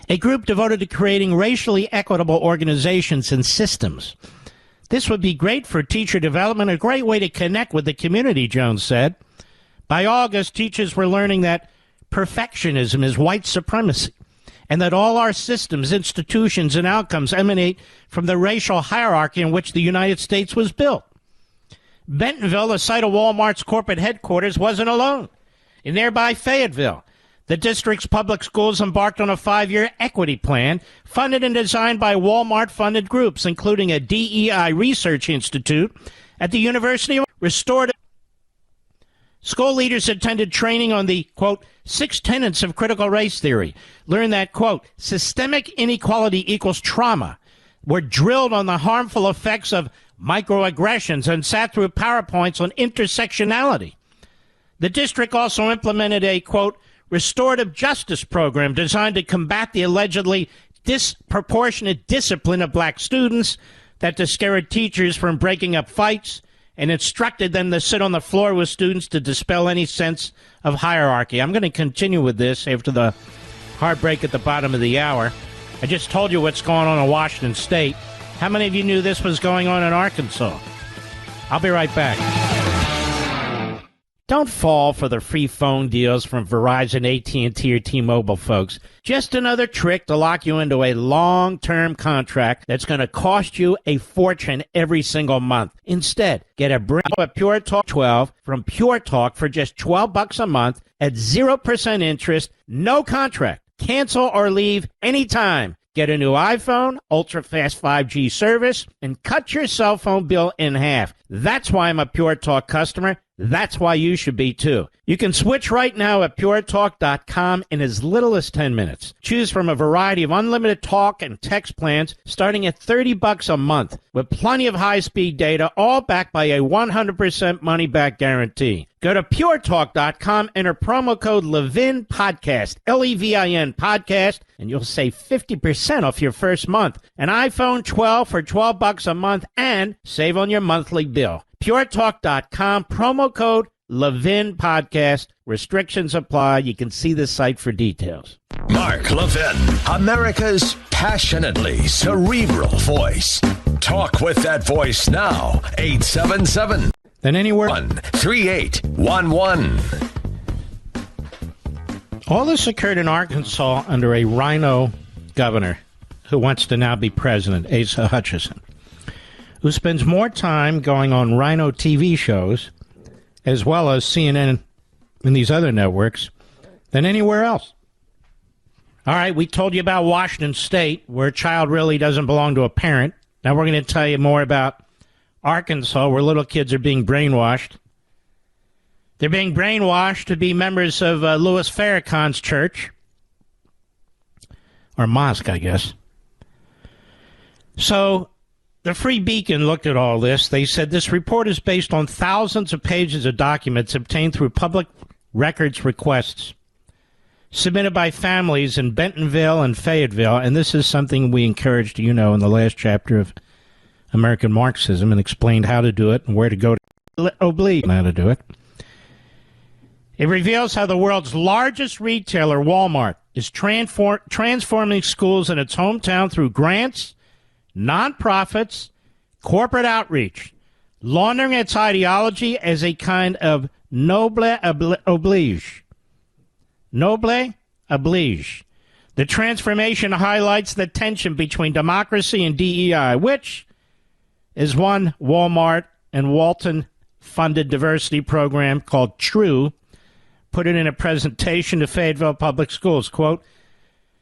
A group devoted to creating racially equitable organizations and systems. This would be great for teacher development, a great way to connect with the community, Jones said. By August, teachers were learning that perfectionism is white supremacy, and that all our systems, institutions, and outcomes emanate from the racial hierarchy in which the United States was built. Bentonville, the site of Walmart's corporate headquarters, wasn't alone. In nearby Fayetteville, the district's public schools embarked on a 5-year equity plan funded and designed by Walmart-funded groups, including a DEI research institute at the University of Restorative. School leaders attended training on the, quote, 6 tenets of critical race theory, learned that, quote, systemic inequality equals trauma, were drilled on the harmful effects of microaggressions, and sat through PowerPoints on intersectionality. The district also implemented a, quote, restorative justice program designed to combat the allegedly disproportionate discipline of black students that discouraged teachers from breaking up fights, and instructed them to sit on the floor with students to dispel any sense of hierarchy. I'm going to continue with this after the hard break at the bottom of the hour. I just told you what's going on in Washington State. How many of you knew this was going on in Arkansas? I'll be right back. Don't fall for the free phone deals from Verizon, AT&T, or T-Mobile, folks. Just another trick to lock you into a long-term contract that's going to cost you a fortune every single month. Instead, get a brand new Pure Talk 12 from Pure Talk for just $12 a month at 0% interest, no contract. Cancel or leave anytime. Get a new iPhone, ultra-fast 5G service, and cut your cell phone bill in half. That's why I'm a Pure Talk customer. That's why you should be too. You can switch right now at puretalk.com in as little as 10 minutes. Choose from a variety of unlimited talk and text plans starting at $30 a month with plenty of high-speed data, all backed by a 100% money-back guarantee. Go to puretalk.com, enter promo code Levin Podcast, Levin Podcast, and you'll save 50% off your first month. An iPhone 12 for $12 a month and save on your monthly bill. PureTalk.com, promo code Levin Podcast. Restrictions apply. You can see the site for details. Mark Levin, America's passionately cerebral voice. Talk with that voice now. 877 than anywhere. 13811. All this occurred in Arkansas under a rhino governor who wants to now be president, Asa Hutchinson, who spends more time going on rhino TV shows, as well as CNN and these other networks, than anywhere else. All right, we told you about Washington State, where a child really doesn't belong to a parent. Now we're going to tell you more about Arkansas, where little kids are being brainwashed. They're being brainwashed to be members of Louis Farrakhan's church, or mosque, I guess. So the Free Beacon looked at all this. They said this report is based on thousands of pages of documents obtained through public records requests submitted by families in Bentonville and Fayetteville, and this is something we encouraged in the last chapter of American Marxism, and explained how to do it and where to go to oblique how to do it. It reveals how the world's largest retailer, Walmart, is transforming schools in its hometown through grants, nonprofits, corporate outreach, laundering its ideology as a kind of noble oblige. Noble oblige. The transformation highlights the tension between democracy and DEI, which is one Walmart and Walton-funded diversity program called TRUE put it in a presentation to Fayetteville Public Schools. Quote,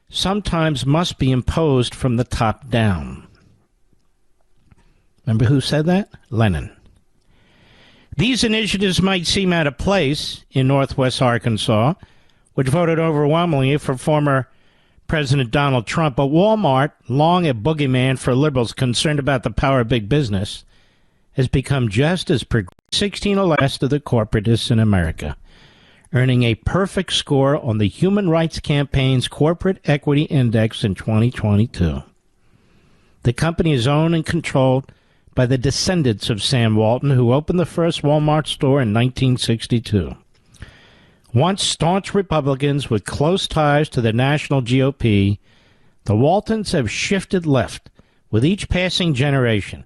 sometimes must be imposed from the top down. Remember who said that? Lenin. These initiatives might seem out of place in Northwest Arkansas, which voted overwhelmingly for former President Donald Trump, but Walmart, long a boogeyman for liberals concerned about the power of big business, has become just as progressive 16 or less of the corporatists in America, earning a perfect score on the Human Rights Campaign's Corporate Equity Index in 2022. The company is owned and controlled by the descendants of Sam Walton, who opened the first Walmart store in 1962. Once staunch Republicans with close ties to the national GOP, the Waltons have shifted left with each passing generation,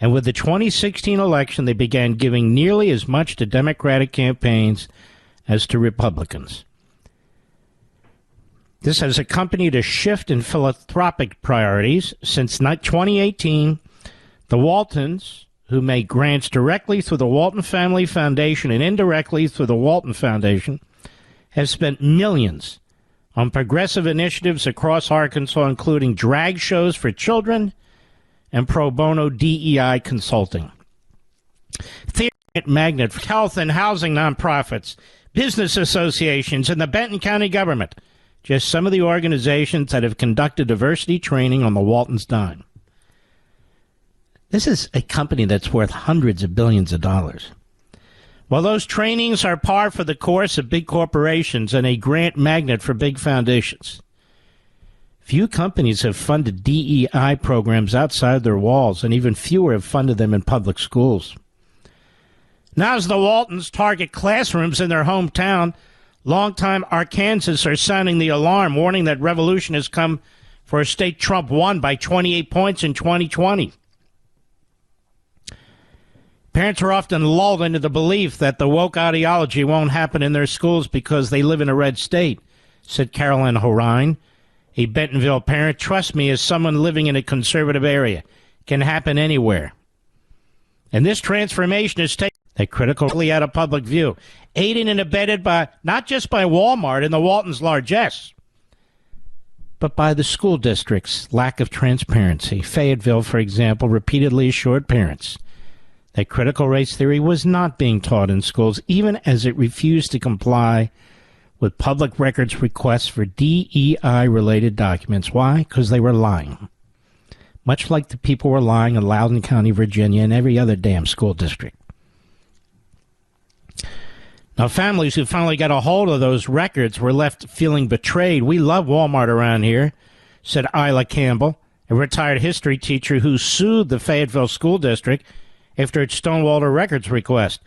and with the 2016 election, they began giving nearly as much to Democratic campaigns as to Republicans. This has accompanied a shift in philanthropic priorities. Since 2018, the Waltons, who make grants directly through the Walton Family Foundation and indirectly through the Walton Foundation, have spent millions on progressive initiatives across Arkansas, including drag shows for children and pro bono DEI consulting. Theory magnet for health and housing nonprofits, business associations, and the Benton County government. Just some of the organizations that have conducted diversity training on the Waltons' dime. This is a company that's worth hundreds of billions of dollars. While those trainings are par for the course of big corporations and a grant magnet for big foundations, few companies have funded DEI programs outside their walls, and even fewer have funded them in public schools. Now, as the Waltons target classrooms in their hometown, longtime Arkansans are sounding the alarm, warning that revolution has come for a state Trump won by 28 points in 2020. Parents are often lulled into the belief that the woke ideology won't happen in their schools because they live in a red state, said Carolyn Horine, a Bentonville parent. Trust me, as someone living in a conservative area, it can happen anywhere. And this transformation is taken critically out of public view, aided and abetted by not just by Walmart and the Waltons' largesse, but by the school district's lack of transparency. Fayetteville, for example, repeatedly assured parents that critical race theory was not being taught in schools, even as it refused to comply with public records requests for DEI-related documents. Why? Because they were lying. Much like the people were lying in Loudoun County, Virginia, and every other damn school district. Now, families who finally got a hold of those records were left feeling betrayed. We love Walmart around here, said Isla Campbell, a retired history teacher who sued the Fayetteville School District after it stonewalled a records request.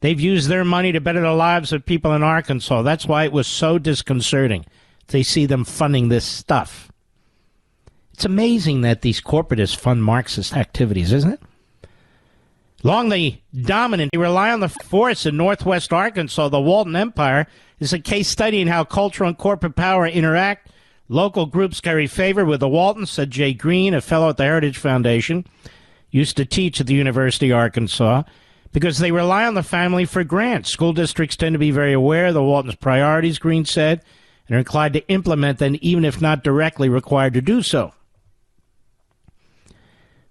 They've used their money to better the lives of people in Arkansas. That's why it was so disconcerting. They see them funding this stuff. It's amazing that these corporatists fund Marxist activities, isn't it? Along the dominant, they rely on the force in northwest Arkansas. The Walton Empire is a case study in how cultural and corporate power interact. Local groups carry favor with the Waltons, said Jay Green, a fellow at the Heritage Foundation, used to teach at the University of Arkansas, because they rely on the family for grants. School districts tend to be very aware of the Waltons' priorities, Green said, and are inclined to implement them even if not directly required to do so.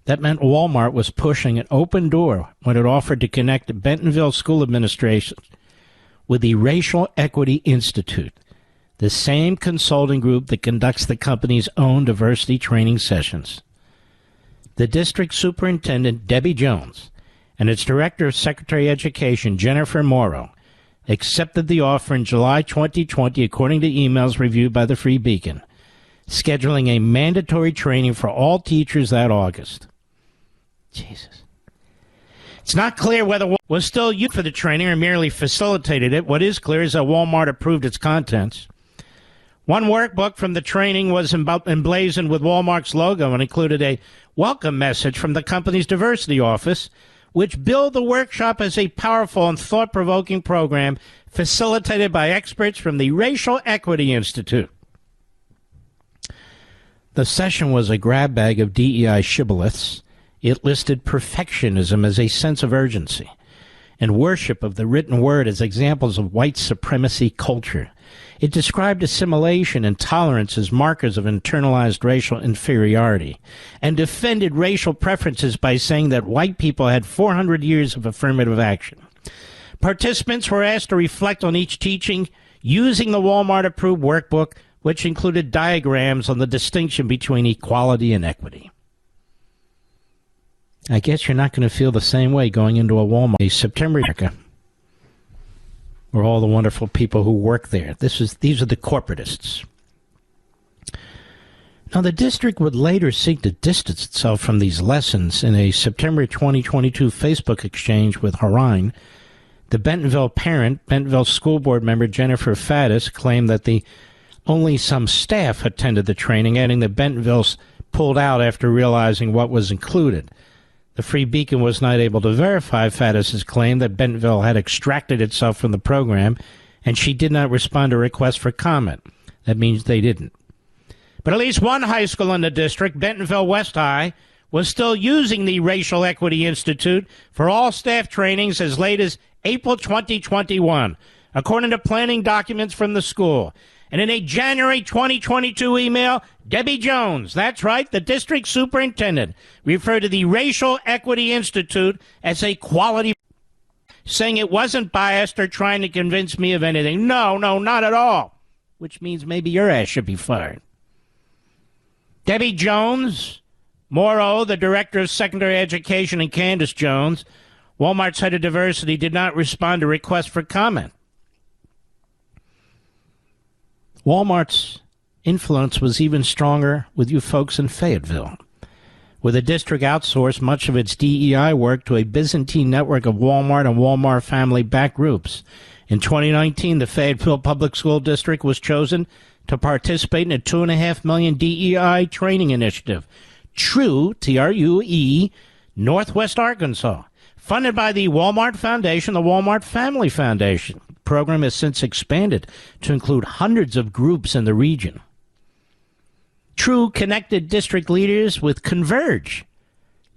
That meant Walmart was pushing an open door when it offered to connect Bentonville school administration with the Racial Equity Institute, the same consulting group that conducts the company's own diversity training sessions. The district superintendent, Debbie Jones, and its director of Secretary of Education, Jennifer Morrow, accepted the offer in July 2020, according to emails reviewed by the Free Beacon, scheduling a mandatory training for all teachers that August. Jesus. It's not clear whether Walmart was still used for the training or merely facilitated it. What is clear is that Walmart approved its contents. One workbook from the training was emblazoned with Walmart's logo and included a welcome message from the company's diversity office, which billed the workshop as a powerful and thought-provoking program facilitated by experts from the Racial Equity Institute. The session was a grab bag of DEI shibboleths. It listed perfectionism as a sense of urgency and worship of the written word as examples of white supremacy culture. It described assimilation and tolerance as markers of internalized racial inferiority and defended racial preferences by saying that white people had 400 years of affirmative action. Participants were asked to reflect on each teaching using the Walmart-approved workbook, which included diagrams on the distinction between equality and equity. I guess you're not going to feel the same way going into a Walmart in September, or all the wonderful people who work there. These are the corporatists. Now, the district would later seek to distance itself from these lessons in a September 2022 Facebook exchange with Harine. The Bentonville parent, Bentonville school board member Jennifer Faddis, claimed that only some staff attended the training, adding that Bentonville's pulled out after realizing what was included. The Free Beacon was not able to verify Faddis's claim that Bentonville had extracted itself from the program, and she did not respond to requests for comment. That means they didn't. But at least one high school in the district, Bentonville West High, was still using the Racial Equity Institute for all staff trainings as late as April 2021, according to planning documents from the school. And in a January 2022 email, Debbie Jones, that's right, the district superintendent, referred to the Racial Equity Institute as a quality, saying it wasn't biased or trying to convince me of anything. No, not at all. Which means maybe your ass should be fired. Debbie Jones, Morrow, the director of secondary education, and Candace Jones, Walmart's head of diversity, did not respond to requests for comment. Walmart's influence was even stronger with you folks in Fayetteville, where the district outsourced much of its DEI work to a Byzantine network of Walmart and Walmart family back groups. In 2019, the Fayetteville Public School District was chosen to participate in a $2.5 million DEI training initiative. TRUE, T-R-U-E, Northwest Arkansas, funded by the Walmart Foundation, the Walmart Family Foundation. The program has since expanded to include hundreds of groups in the region. TRUE connected district leaders with Converge.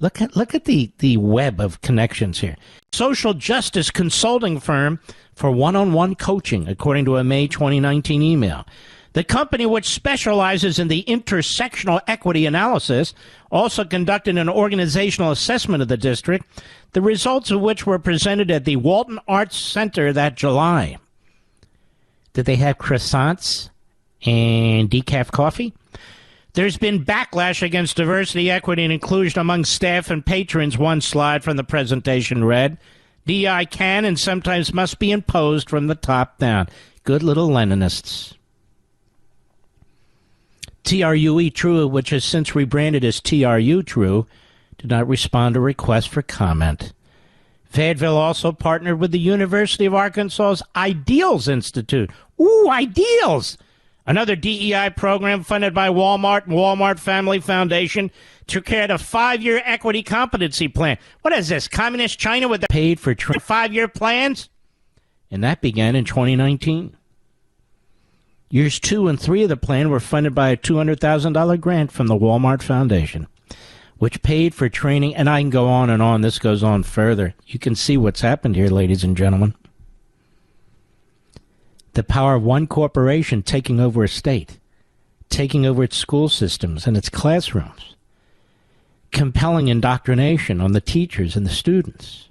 Look at the web of connections here. Social justice consulting firm for one-on-one coaching, according to a May 2019 email. The company, which specializes in the intersectional equity analysis, also conducted an organizational assessment of the district, the results of which were presented at the Walton Arts Center that July. Did they have croissants and decaf coffee? There's been backlash against diversity, equity, and inclusion among staff and patrons, one slide from the presentation read. DEI can and sometimes must be imposed from the top down. Good little Leninists. TRUE True, which has since rebranded as TRU True, did not respond to requests for comment. Fayetteville also partnered with the University of Arkansas's Ideals Institute. Ooh, Ideals! Another DEI program funded by Walmart and Walmart Family Foundation took care of the 5-year equity competency plan. What is this, communist China with the paid for 5-year plans? And that began in 2019. Years 2 and 3 of the plan were funded by a $200,000 grant from the Walmart Foundation, which paid for training. And I can go on and on. This goes on further. You can see what's happened here, ladies and gentlemen. The power of one corporation taking over a state, taking over its school systems and its classrooms, compelling indoctrination on the teachers and the students.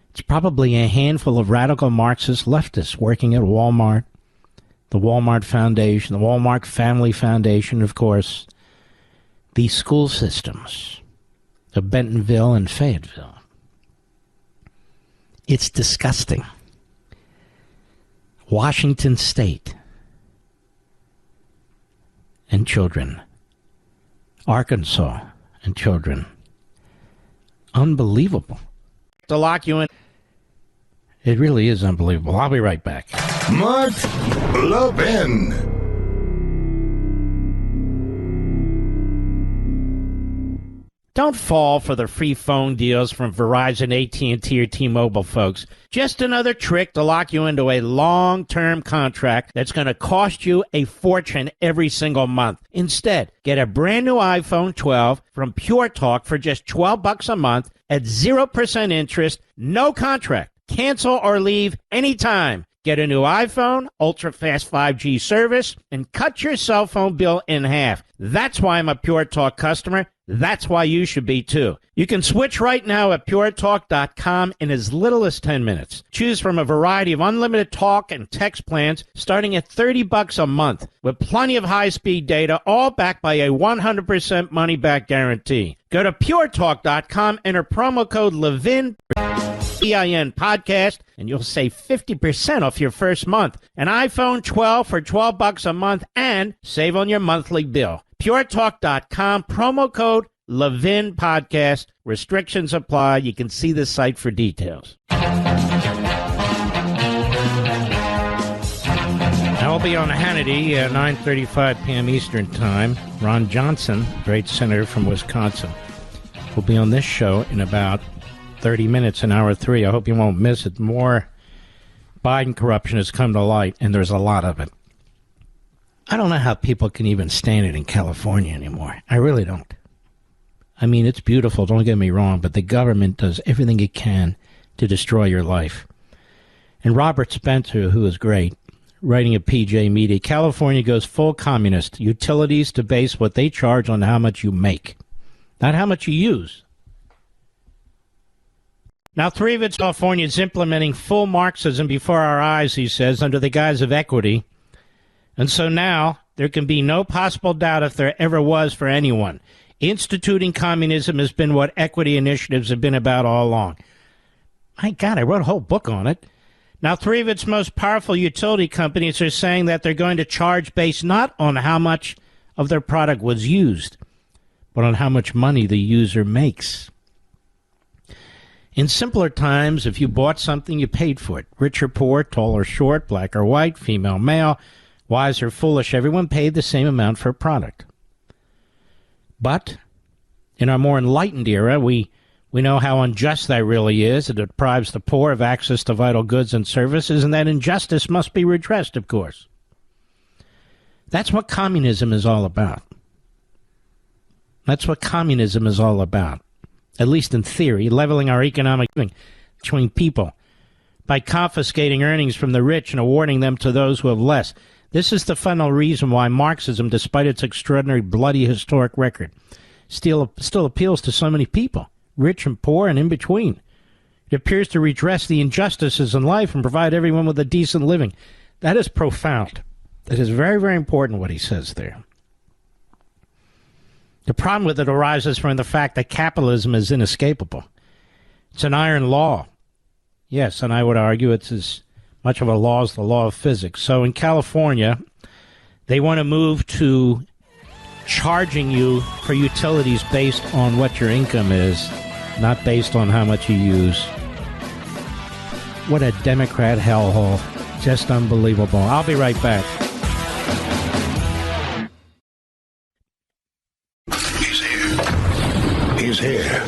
It's probably a handful of radical Marxist leftists working at Walmart, the Walmart Foundation, the Walmart Family Foundation, of course, the school systems of Bentonville and Fayetteville. It's disgusting. Washington State and children. Arkansas and children. Unbelievable. To lock you in. It really is unbelievable. I'll be right back. Mark Levin. Don't fall for the free phone deals from Verizon, AT&T, or T-Mobile, folks. Just another trick to lock you into a long-term contract that's going to cost you a fortune every single month. Instead, get a brand new iPhone 12 from Pure Talk for just $12 a month at 0% interest, no contract. Cancel or leave anytime. Get a new iPhone, ultra-fast 5G service, and cut your cell phone bill in half. That's why I'm a Pure Talk customer. That's why you should be, too. You can switch right now at puretalk.com in as little as 10 minutes. Choose from a variety of unlimited talk and text plans starting at $30 a month with plenty of high-speed data, all backed by a 100% money-back guarantee. Go to puretalk.com, enter promo code Levin, EIN podcast, and you'll save 50% off your first month. An iPhone 12 for $12 a month and save on your monthly bill. PureTalk.com, promo code Levin Podcast. Restrictions apply. You can see the site for details. I will be on Hannity at 9:35 p.m. Eastern Time. Ron Johnson, great senator from Wisconsin, will be on this show in about 30 minutes in hour 3. I hope you won't miss it. More Biden corruption has come to light, and there's a lot of it. I don't know how people can even stand it in California anymore. I really don't. I mean, it's beautiful, don't get me wrong, but the government does everything it can to destroy your life. And Robert Spencer, who is great, writing at PJ Media, California goes full communist. Utilities to base what they charge on how much you make, not how much you use. Now, 3 of its California is implementing full Marxism before our eyes, he says, under the guise of equity. And so now there can be no possible doubt, if there ever was for anyone, instituting communism has been what equity initiatives have been about all along. My God, I wrote a whole book on it. Now, 3 of its most powerful utility companies are saying that they're going to charge based not on how much of their product was used, but on how much money the user makes. In simpler times, if you bought something, you paid for it. Rich or poor, tall or short, black or white, female, male, wise or foolish, everyone paid the same amount for a product. But in our more enlightened era, we know how unjust that really is. It deprives the poor of access to vital goods and services, and that injustice must be redressed, of course. That's what communism is all about. That's what communism is all about, at least in theory, leveling our economic living between people by confiscating earnings from the rich and awarding them to those who have less. This is the fundamental reason why Marxism, despite its extraordinary, bloody, historic record, still appeals to so many people, rich and poor and in between. It appears to redress the injustices in life and provide everyone with a decent living. That is profound. That is very, very important, what he says there. The problem with it arises from the fact that capitalism is inescapable. It's an iron law. Yes, and I would argue it's as much of a law as the law of physics. So in California, they want to move to charging you for utilities based on what your income is, not based on how much you use. What a Democrat hellhole. Just unbelievable. I'll be right back. He's here.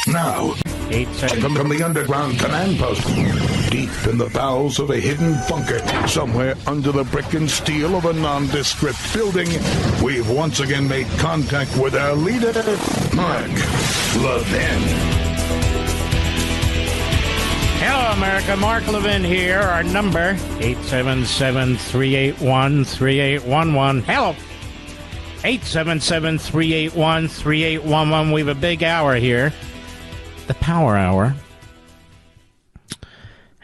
Now, from the underground command post, deep in the bowels of a hidden bunker, somewhere under the brick and steel of a nondescript building, we've once again made contact with our leader, Mark Levin. Hello, America. Mark Levin here. Our number, 877-381-3811. Hello. 877-381-3811. We have a big hour here. The Power Hour.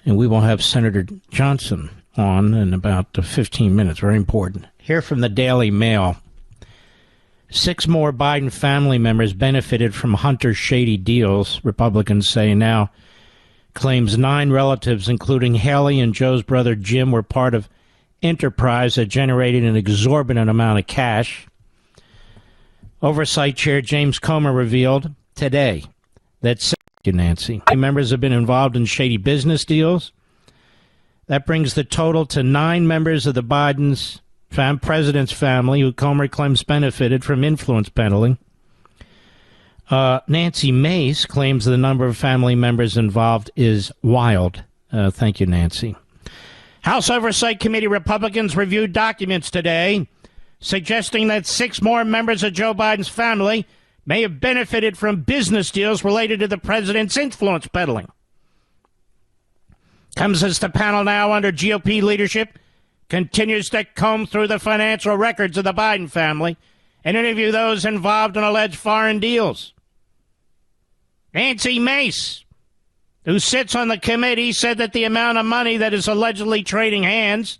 And we will have Senator Johnson on in about 15 minutes. Very important. Here from the Daily Mail. 6 more Biden family members benefited from Hunter's shady deals, Republicans say now. Claims 9 relatives, including Haley and Joe's brother Jim, were part of enterprise that generated an exorbitant amount of cash. Oversight Chair James Comer revealed today that Nancy members have been involved in shady business deals. That brings the total to 9 members of the Biden's president's family who Comer claims benefited from influence peddling. Nancy Mace claims the number of family members involved is wild. Thank you, Nancy. House Oversight Committee Republicans reviewed documents today suggesting that 6 more members of Joe Biden's family may have benefited from business deals related to the president's influence peddling. Comes as the panel now under GOP leadership continues to comb through the financial records of the Biden family and interview those involved in alleged foreign deals. Nancy Mace, who sits on the committee, said that the amount of money that is allegedly trading hands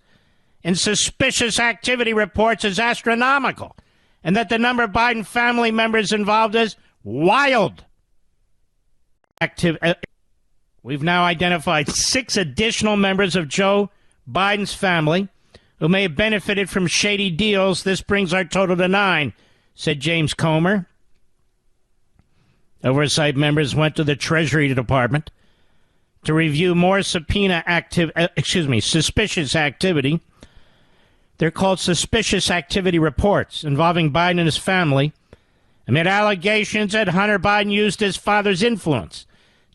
in suspicious activity reports is astronomical, and that the number of Biden family members involved is wild. We've now identified 6 additional members of Joe Biden's family who may have benefited from shady deals. This brings our total to 9, said James Comer. Oversight members went to the Treasury Department to review more suspicious activity. They're called suspicious activity reports involving Biden and his family amid allegations that Hunter Biden used his father's influence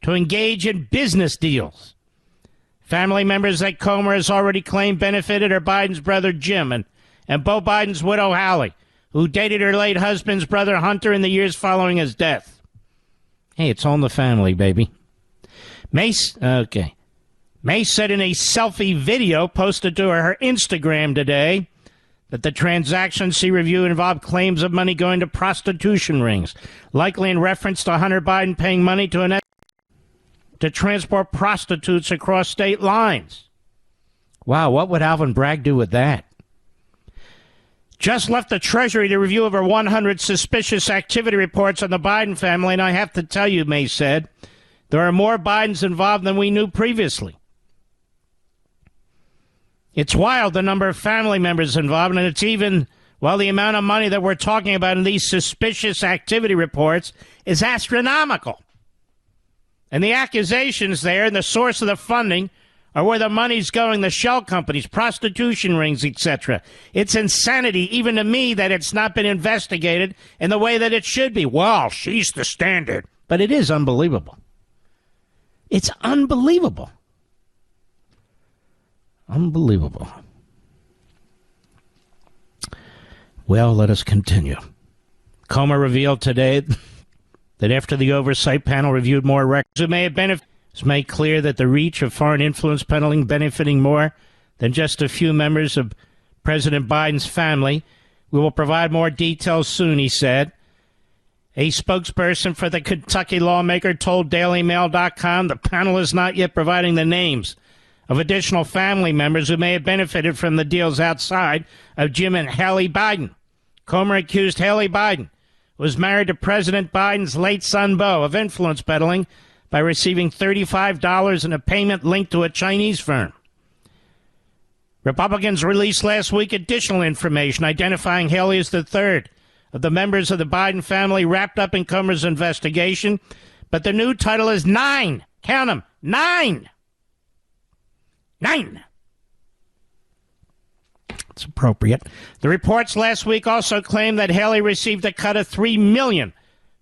to engage in business deals. Family members that Comer has already claimed benefited are Biden's brother Jim and Beau Biden's widow Hallie, who dated her late husband's brother Hunter in the years following his death. Hey, it's all in the family, baby. Mace said in a selfie video posted to her Instagram today that the transactions she reviewed involved claims of money going to prostitution rings, likely in reference to Hunter Biden paying money to transport prostitutes across state lines. Wow, what would Alvin Bragg do with that? Just left the Treasury to review over 100 suspicious activity reports on the Biden family, and I have to tell you, Mace said, there are more Bidens involved than we knew previously. It's wild, the number of family members involved, and it's even, the amount of money that we're talking about in these suspicious activity reports is astronomical. And the accusations there and the source of the funding are where the money's going, the shell companies, prostitution rings, etc. It's insanity, even to me, that it's not been investigated in the way that it should be. Well, she's the standard. But it is unbelievable. It's unbelievable. Unbelievable. Well, let us continue. Comer revealed today that after the oversight panel reviewed more records who may have benefited, it's made clear that the reach of foreign influence peddling benefiting more than just a few members of President Biden's family. We will provide more details soon, he said. A spokesperson for the Kentucky lawmaker told DailyMail.com the panel is not yet providing the names of additional family members who may have benefited from the deals outside of Jim and Hallie Biden. Comer accused Hallie Biden, who was married to President Biden's late son, Beau, of influence peddling by receiving $35 in a payment linked to a Chinese firm. Republicans released last week additional information identifying Haley as the third of the members of the Biden family wrapped up in Comer's investigation, but the new title is 9. Count them, 9. 9. appropriate. The reports last week also claimed that Haley received a cut of $3 million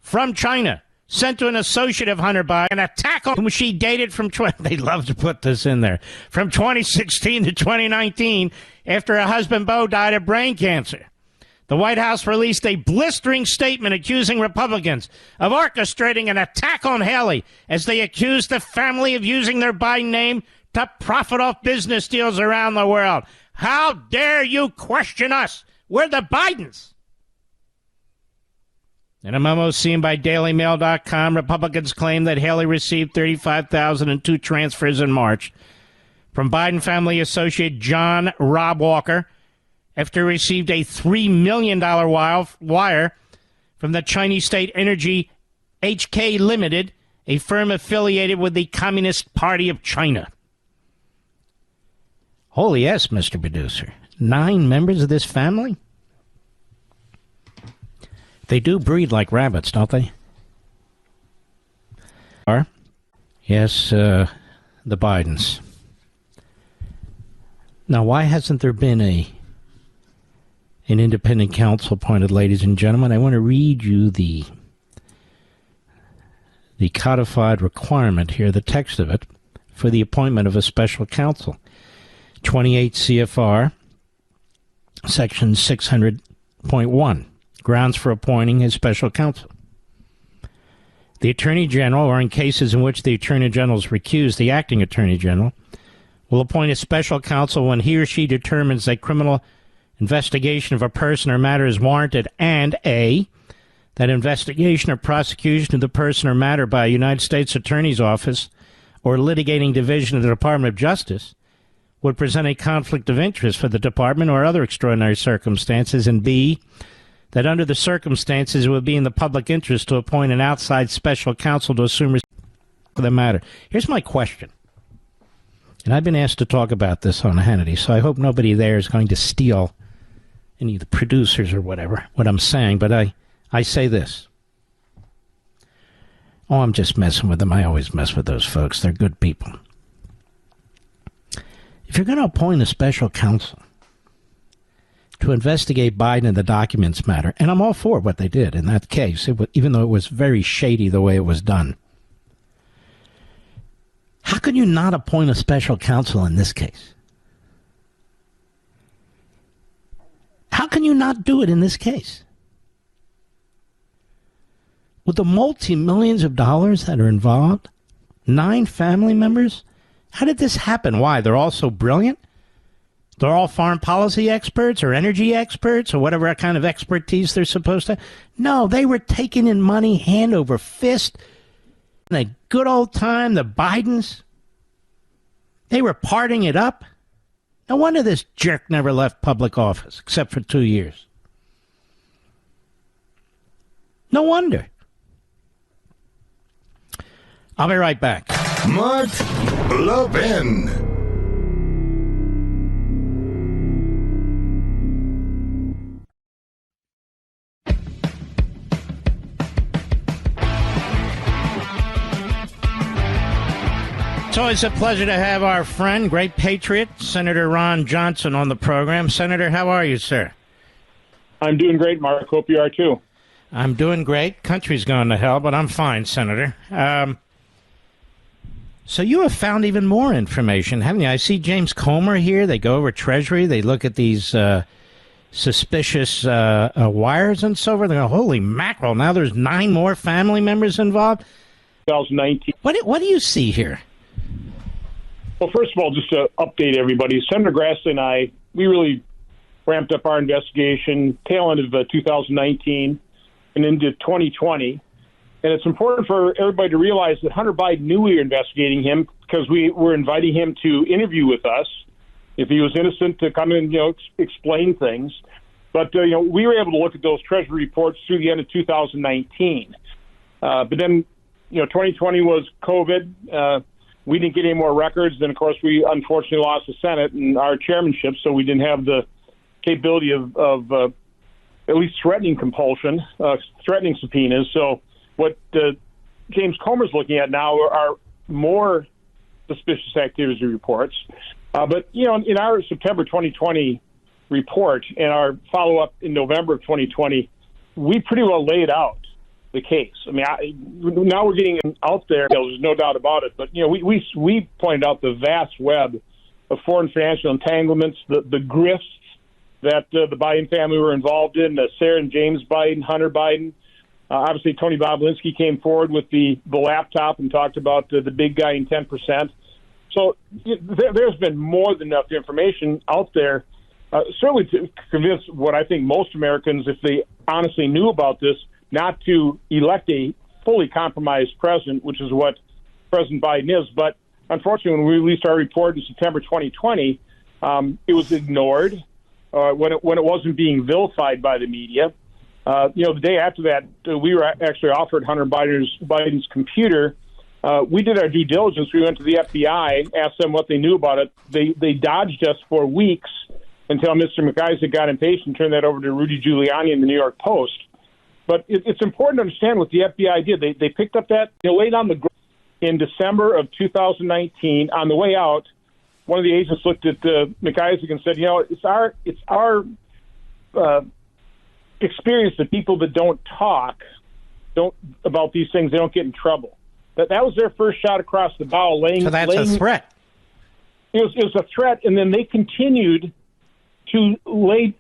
from China, sent to an associate of Hunter Biden, an attack on whom she dated from, they love to put this in there, from 2016 to 2019 after her husband Beau died of brain cancer. The White House released a blistering statement accusing Republicans of orchestrating an attack on Haley as they accused the family of using their Biden name to profit off business deals around the world. How dare you question us? We're the Bidens. In a memo seen by DailyMail.com, Republicans claim that Haley received $35,002 transfers in March from Biden family associate John Rob Walker after he received a $3 million wire from the Chinese state energy HK Limited, a firm affiliated with the Communist Party of China. Holy yes, Mr. Producer. 9 members of this family? They do breed like rabbits, don't they? Yes, the Bidens. Now, why hasn't there been an independent counsel appointed, ladies and gentlemen? I want to read you the codified requirement here, the text of it, for the appointment of a special counsel. 28 CFR, section 600.1. Grounds for appointing a special counsel. The Attorney General, or in cases in which the Attorney General is recused, the acting Attorney General, will appoint a special counsel when he or she determines that criminal investigation of a person or matter is warranted, and A, that investigation or prosecution of the person or matter by a United States Attorney's Office or litigating division of the Department of Justice would present a conflict of interest for the department or other extraordinary circumstances, and B, that under the circumstances it would be in the public interest to appoint an outside special counsel to assume responsibility for the matter. Here's my question, and I've been asked to talk about this on Hannity, so I hope nobody there is going to steal any of the producers or whatever, what I'm saying, but I say this. Oh, I'm just messing with them. I always mess with those folks. They're good people. If you're going to appoint a special counsel to investigate Biden and the documents matter, and I'm all for what they did in that case, even though it was very shady the way it was done, how can you not appoint a special counsel in this case? How can you not do it in this case? With the multi-millions of dollars that are involved, 9 family members, how did this happen? Why? They're all so brilliant? They're all foreign policy experts or energy experts or whatever kind of expertise they're supposed to. No, they were taking in money hand over fist. In a good old time, the Bidens, they were partying it up. No wonder this jerk never left public office, except for 2 years. No wonder. I'll be right back. Mark Levin. It's always a pleasure to have our friend, great patriot, Senator Ron Johnson on the program. Senator, how are you, sir? I'm doing great, Mark. Hope you are, too. I'm doing great. Country's gone to hell, but I'm fine, Senator. So you have found even more information, haven't you? I see James Comer here. They go over Treasury. They look at these suspicious wires and so forth. They go, holy mackerel, now there's 9 more family members involved? 2019. What do you see here? Well, first of all, just to update everybody, Senator Grassley and I, we really ramped up our investigation tail end of 2019 and into 2020. And it's important for everybody to realize that Hunter Biden knew we were investigating him because we were inviting him to interview with us if he was innocent, to come and explain things. But we were able to look at those Treasury reports through the end of 2019. But then 2020 was COVID. We didn't get any more records. Then of course we unfortunately lost the Senate and our chairmanship, so we didn't have the capability of at least threatening compulsion, threatening subpoenas. So what James Comer's looking at now are more suspicious activity reports. But, in our September 2020 report and our follow-up in November of 2020, we pretty well laid out the case. I mean, now we're getting out there. There's no doubt about it. But we pointed out the vast web of foreign financial entanglements, the grifts that the Biden family were involved in. Sarah and James Biden, Hunter Biden. Obviously, Tony Bobulinski came forward with the laptop and talked about the big guy in 10%. So there's been more than enough information out there, certainly to convince what I think most Americans, if they honestly knew about this, not to elect a fully compromised president, which is what President Biden is. But unfortunately, when we released our report in September 2020, it was ignored when it wasn't being vilified by the media. The day after that, we were actually offered Hunter Biden's computer. We did our due diligence. We went to the FBI, asked them what they knew about it. They dodged us for weeks until Mr. McIsaac got impatient and turned that over to Rudy Giuliani in the New York Post. But it's important to understand what the FBI did. They picked up that, laid on the ground in December of 2019. On the way out, one of the agents looked at McIsaac and said, it's our experience that people that don't talk about these things, they don't get in trouble. That was their first shot across the bow. So that's a threat. It was a threat, and then they continued to lay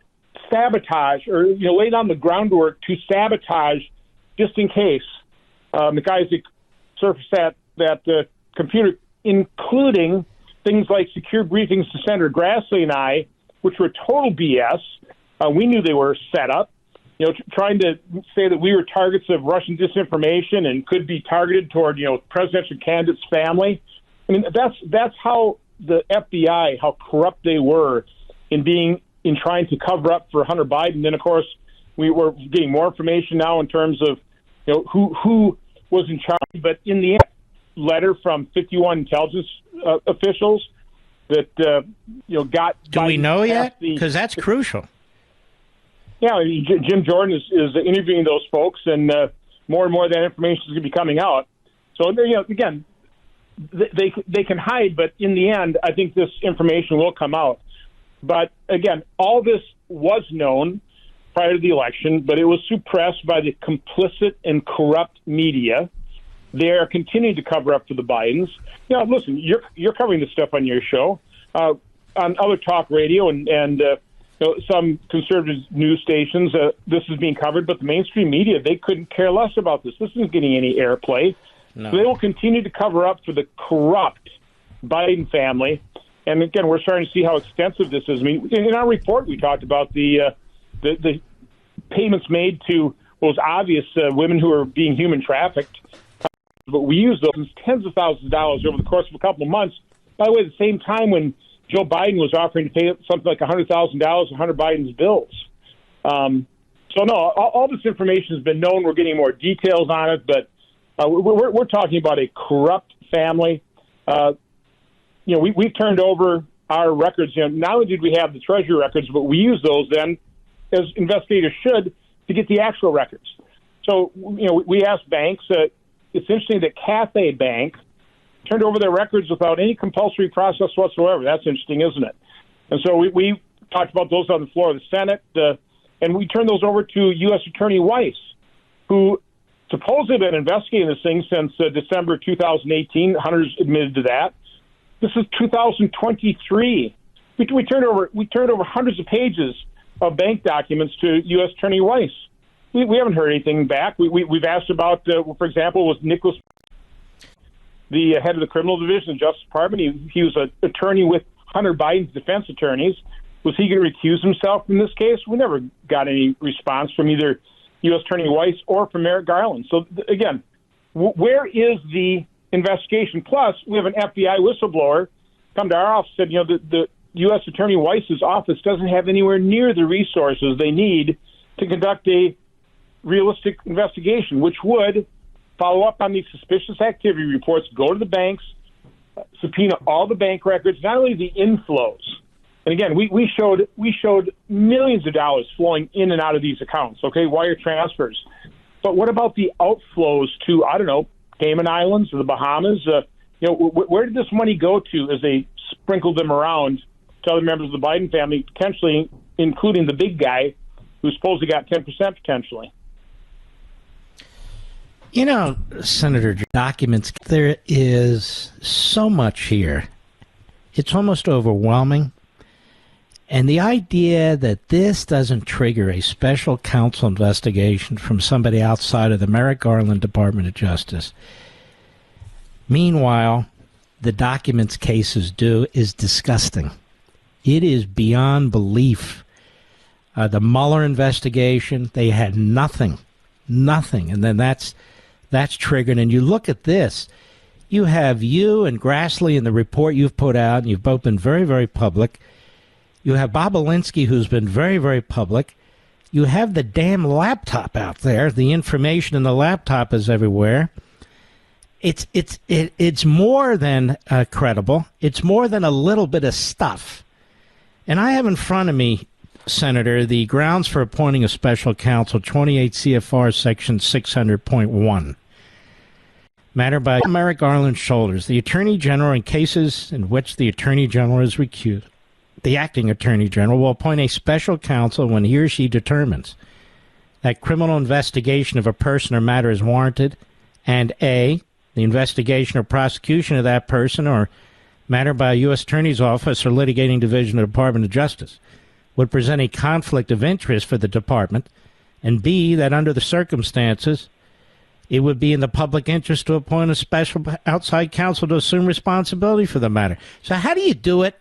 sabotage or laid on the groundwork to sabotage just in case McIsaac surfaced that computer, including things like secure briefings to Senator Grassley and I, which were total BS. We knew they were set up. Trying to say that we were targets of Russian disinformation and could be targeted toward, presidential candidate's family. I mean, that's how the FBI, how corrupt they were in trying to cover up for Hunter Biden. Then, of course, we were getting more information now in terms of, who was in charge. But in the end, letter from 51 intelligence officials that, got. Do we know yet? Because that's crucial. Yeah, Jim Jordan is interviewing those folks, and more and more of that information is going to be coming out. So, again, they can hide, but in the end, I think this information will come out. But, again, all this was known prior to the election, but it was suppressed by the complicit and corrupt media. They are continuing to cover up for the Bidens. Listen, you're covering this stuff on your show, on other talk radio and some conservative news stations, this is being covered, but the mainstream media, they couldn't care less about this. This isn't getting any airplay. No. So they will continue to cover up for the corrupt Biden family. And again, we're starting to see how extensive this is. I mean, in our report, we talked about the payments made to what was obvious women who are being human trafficked. But we used those tens of thousands of dollars over the course of a couple of months. By the way, at the same time when Joe Biden was offering to pay something like $100,000 to Hunter Biden's bills. So, no, all this information has been known. We're getting more details on it, but we're talking about a corrupt family. We've turned over our records. Not only did we have the Treasury records, but we use those then, as investigators should, to get the actual records. So, we asked banks. It's interesting that Cathay Bank turned over their records without any compulsory process whatsoever. That's interesting, isn't it? And so we talked about those on the floor of the Senate, and we turned those over to U.S. Attorney Weiss, who supposedly been investigating this thing since December 2018. Hunter's admitted to that. This is 2023. We turned over hundreds of pages of bank documents to U.S. Attorney Weiss. We haven't heard anything back. We've asked about, for example, was Nicholas, the head of the criminal division of the Justice Department. He was an attorney with Hunter Biden's defense attorneys. Was he going to recuse himself from this case? We never got any response from either U.S. Attorney Weiss or from Merrick Garland. So, again, where is the investigation? Plus, we have an FBI whistleblower come to our office and said, the U.S. Attorney Weiss's office doesn't have anywhere near the resources they need to conduct a realistic investigation, which would follow up on these suspicious activity reports, go to the banks, subpoena all the bank records, not only the inflows. And again, we showed millions of dollars flowing in and out of these accounts, okay, wire transfers. But what about the outflows to, I don't know, Cayman Islands or the Bahamas? Where did this money go to as they sprinkled them around to other members of the Biden family, potentially including the big guy who supposedly got 10% potentially. You know, Senator, documents, there is so much here. It's almost overwhelming. And the idea that this doesn't trigger a special counsel investigation from somebody outside of the Merrick Garland Department of Justice, meanwhile, the documents cases do, is disgusting. It is beyond belief. The Mueller investigation, they had nothing. And then that's triggered. And you look at this. You have you and Grassley in the report you've put out, and you've both been very, very public. You have Bob Alinsky, who's been very, very public. You have the damn laptop out there. The information in the laptop is everywhere. It's more than credible. It's more than a little bit of stuff. And I have in front of me, Senator, the grounds for appointing a special counsel, 28 CFR Section 600.1. Matter by Merrick Garland's shoulders. The Attorney General, in cases in which the Attorney General is recused, the acting Attorney General will appoint a special counsel when he or she determines that criminal investigation of a person or matter is warranted, and A, the investigation or prosecution of that person or matter by a U.S. Attorney's Office or litigating division of the Department of Justice would present a conflict of interest for the department, and B, that under the circumstances, it would be in the public interest to appoint a special outside counsel to assume responsibility for the matter. So how do you do it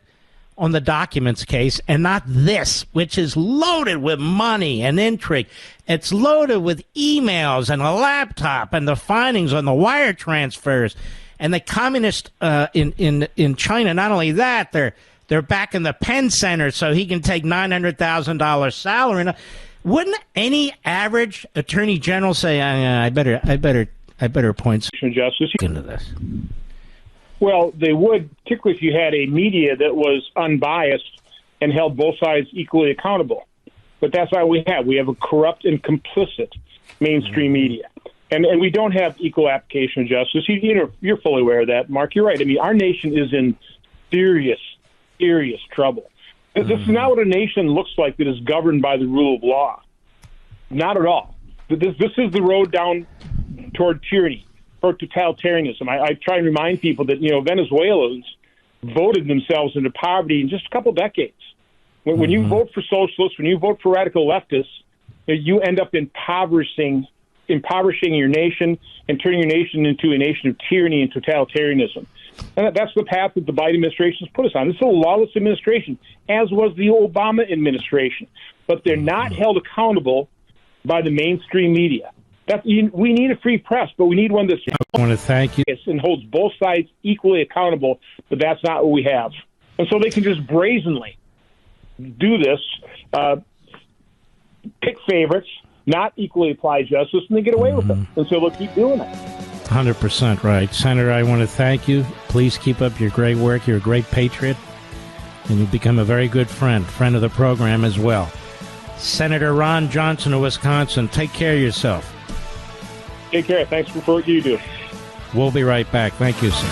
on the documents case and not this, which is loaded with money and intrigue? It's loaded with emails and a laptop and the findings on the wire transfers and the communists in China. Not only that, they're back in the Penn Center so he can take $900,000 salary. Wouldn't any average attorney general say, I better appoint justice into this? Well, they would, particularly if you had a media that was unbiased and held both sides equally accountable. But that's why we have a corrupt and complicit mainstream media. And we don't have equal application of justice. You're fully aware of that, Mark. You're right. I mean, our nation is in serious trouble. This is not what a nation looks like that is governed by the rule of law. Not at all. This is the road down toward tyranny, toward totalitarianism. I try and remind people that, Venezuelans voted themselves into poverty in just a couple decades. When you vote for socialists, when you vote for radical leftists, you end up impoverishing your nation and turning your nation into a nation of tyranny and totalitarianism. And that's the path that the Biden administration has put us on. This is a lawless administration, as was the Obama administration. But they're not held accountable by the mainstream media. We need a free press, but we need one that's I want to thank you and holds both sides equally accountable, but that's not what we have. And so they can just brazenly do this, pick favorites, not equally apply justice, and they get away with it. And so they'll keep doing it. 100% right. Senator, I want to thank you. Please keep up your great work. You're a great patriot, and you've become a very good friend of the program as well. Senator Ron Johnson of Wisconsin, take care of yourself. Take care. Thanks for what you do. We'll be right back. Thank you, sir.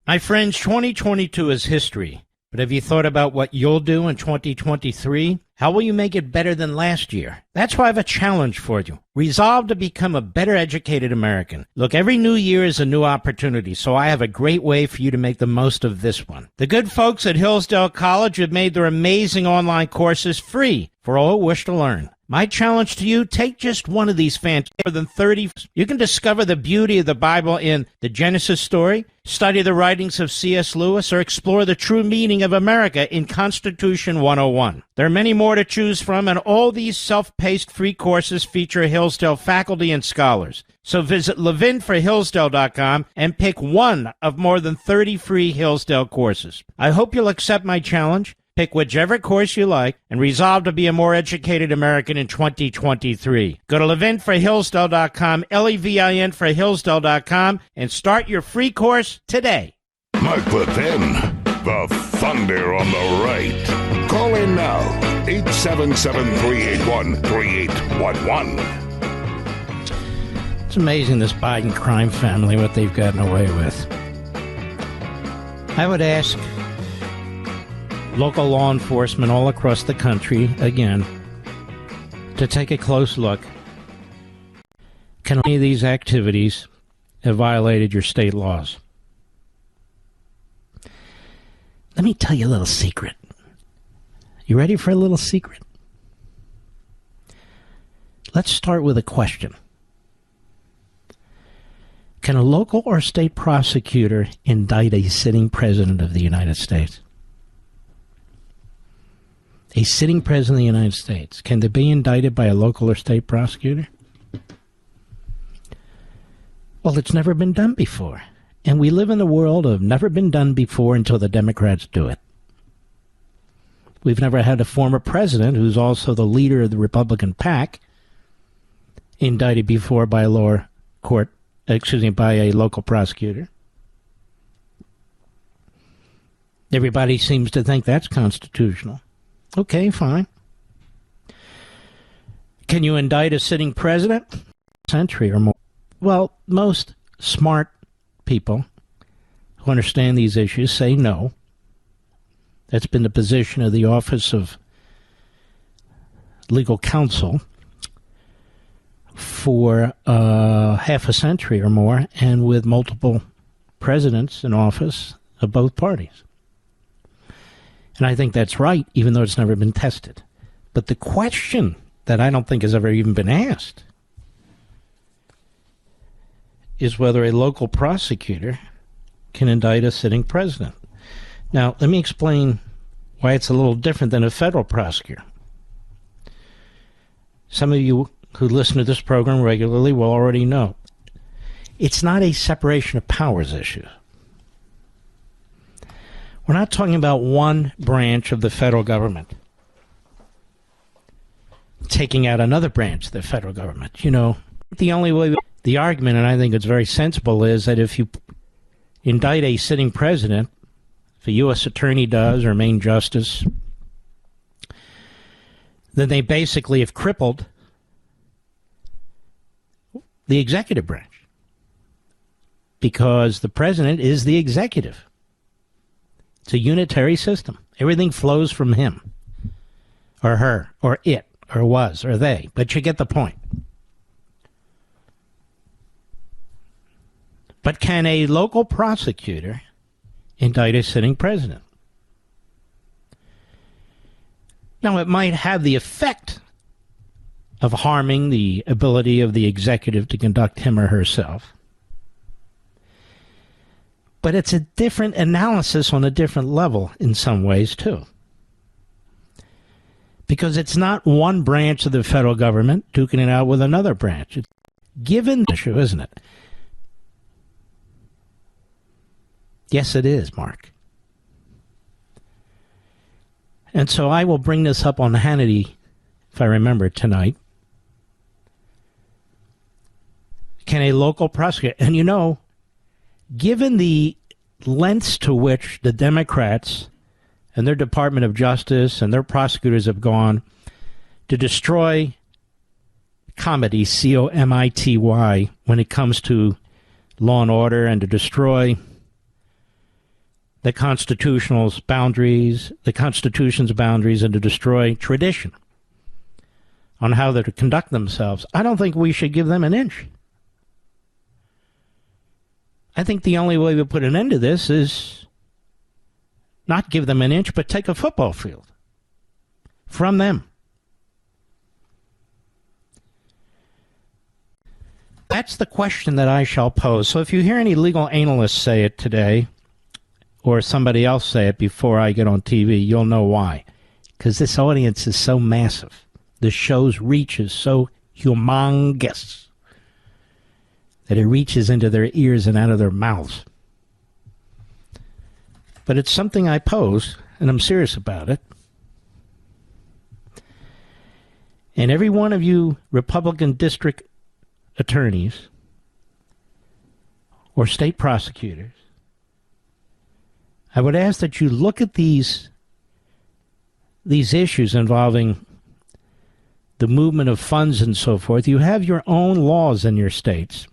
My friends, 2022 is history. But have you thought about what you'll do in 2023? How will you make it better than last year? That's why I have a challenge for you. Resolve to become a better educated American. Look, every new year is a new opportunity, so I have a great way for you to make the most of this one. The good folks at Hillsdale College have made their amazing online courses free for all who wish to learn. My challenge to you, take just one of these fantastic, more than 30. You can discover the beauty of the Bible in the Genesis story, study the writings of C.S. Lewis, or explore the true meaning of America in Constitution 101. There are many more to choose from, and all these self-paced free courses feature Hillsdale faculty and scholars. So visit levinforhillsdale.com and pick one of more than 30 free Hillsdale courses. I hope you'll accept my challenge. Pick whichever course you like and resolve to be a more educated American in 2023. Go to levinforhillsdale.com, Levin for Hillsdale.com, and start your free course today. Mark Levin, the thunder on the right. Call in now, 877-381-3811. It's amazing, this Biden crime family, what they've gotten away with. I would ask local law enforcement all across the country, again, to take a close look. Can any of these activities have violated your state laws? Let me tell you a little secret. You ready for a little secret? Let's start with a question. Can a local or state prosecutor indict a sitting president of the United States? A sitting president of the United States. Can they be indicted by a local or state prosecutor? Well, it's never been done before. And we live in a world of never been done before until the Democrats do it. We've never had a former president, who's also the leader of the Republican PAC, indicted before by a lower court, by a local prosecutor. Everybody seems to think that's constitutional. Okay, fine. Can you indict a sitting president? Century or more. Well, most smart people who understand these issues say no. That's been the position of the Office of Legal Counsel for half a century or more, and with multiple presidents in office of both parties. And I think that's right, even though it's never been tested. But the question that I don't think has ever even been asked is whether a local prosecutor can indict a sitting president. Now, let me explain why it's a little different than a federal prosecutor. Some of you who listen to this program regularly will already know. It's not a separation of powers issue. We're not talking about one branch of the federal government taking out another branch of the federal government. You know, the only way, the argument, and I think it's very sensible, is that if you indict a sitting president, if a U.S. attorney does, or Main Justice, then they basically have crippled the executive branch, because the president is the executive. It's a unitary system. Everything flows from him, or her, or it, or was, or they. But you get the point. But can a local prosecutor indict a sitting president? Now, it might have the effect of harming the ability of the executive to conduct him or herself. But it's a different analysis on a different level in some ways, too. Because it's not one branch of the federal government duking it out with another branch. It's given the issue, isn't it? Yes, it is, Mark. And so I will bring this up on Hannity, if I remember, tonight. Can a local prosecutor, and you know, given the lengths to which the Democrats and their Department of Justice and their prosecutors have gone to destroy comity, comity, when it comes to law and order, and to destroy the Constitution's boundaries, and to destroy tradition on how they're to conduct themselves, I don't think we should give them an inch. I think the only way we put an end to this is not give them an inch, but take a football field from them. That's the question that I shall pose. So if you hear any legal analysts say it today, or somebody else say it before I get on TV, you'll know why. Because this audience is so massive. The show's reach is so humongous that it reaches into their ears and out of their mouths. But it's something I pose, and I'm serious about it. And every one of you Republican district attorneys or state prosecutors, I would ask that you look at these issues involving the movement of funds and so forth. You have your own laws in your states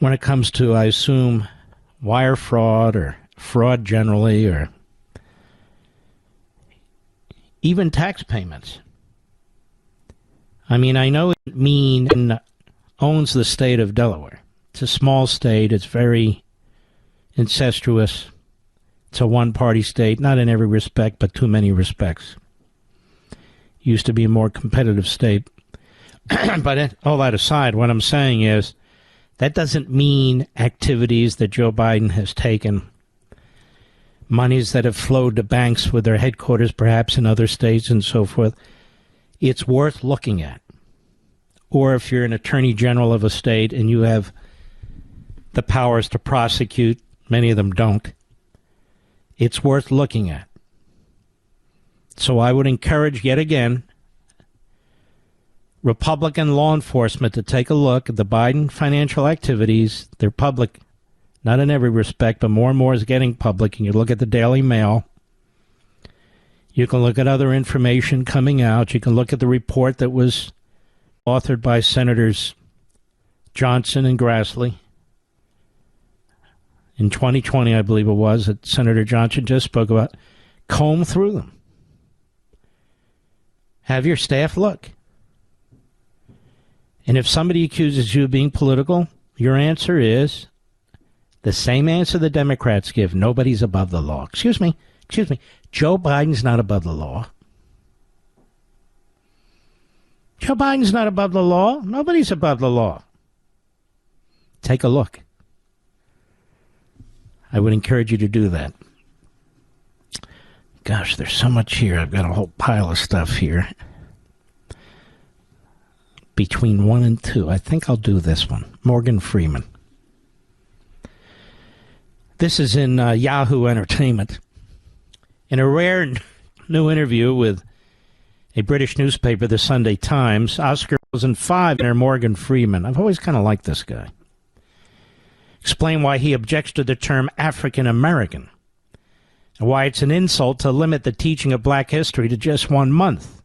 when it comes to, I assume, wire fraud or fraud generally, or even tax payments. I mean, I know it mean owns the state of Delaware. It's a small state. It's very incestuous. It's a one-party state, not in every respect, but too many respects. Used to be a more competitive state. But all that aside, what I'm saying is that doesn't mean activities that Joe Biden has taken, monies that have flowed to banks with their headquarters perhaps in other states and so forth. It's worth looking at. Or if you're an attorney general of a state and you have the powers to prosecute, many of them don't, it's worth looking at. So I would encourage, yet again, Republican law enforcement to take a look at the Biden financial activities. They're public, not in every respect, but more and more is getting public. And you look at the Daily Mail. You can look at other information coming out. You can look at the report that was authored by Senators Johnson and Grassley in 2020, I believe it was, that Senator Johnson just spoke about. Comb through them. Have your staff look. And if somebody accuses you of being political, your answer is the same answer the Democrats give. Nobody's above the law. Excuse me. Joe Biden's not above the law. Joe Biden's not above the law. Nobody's above the law. Take a look. I would encourage you to do that. Gosh, there's so much here. I've got a whole pile of stuff here. Between 1 and 2. I think I'll do this one. Morgan Freeman. This is in Yahoo Entertainment. In a rare new interview with a British newspaper, the Sunday Times, Oscar 2005 winner Morgan Freeman. I've always kind of liked this guy. Explain why he objects to the term African American and why it's an insult to limit the teaching of black history to just 1 month.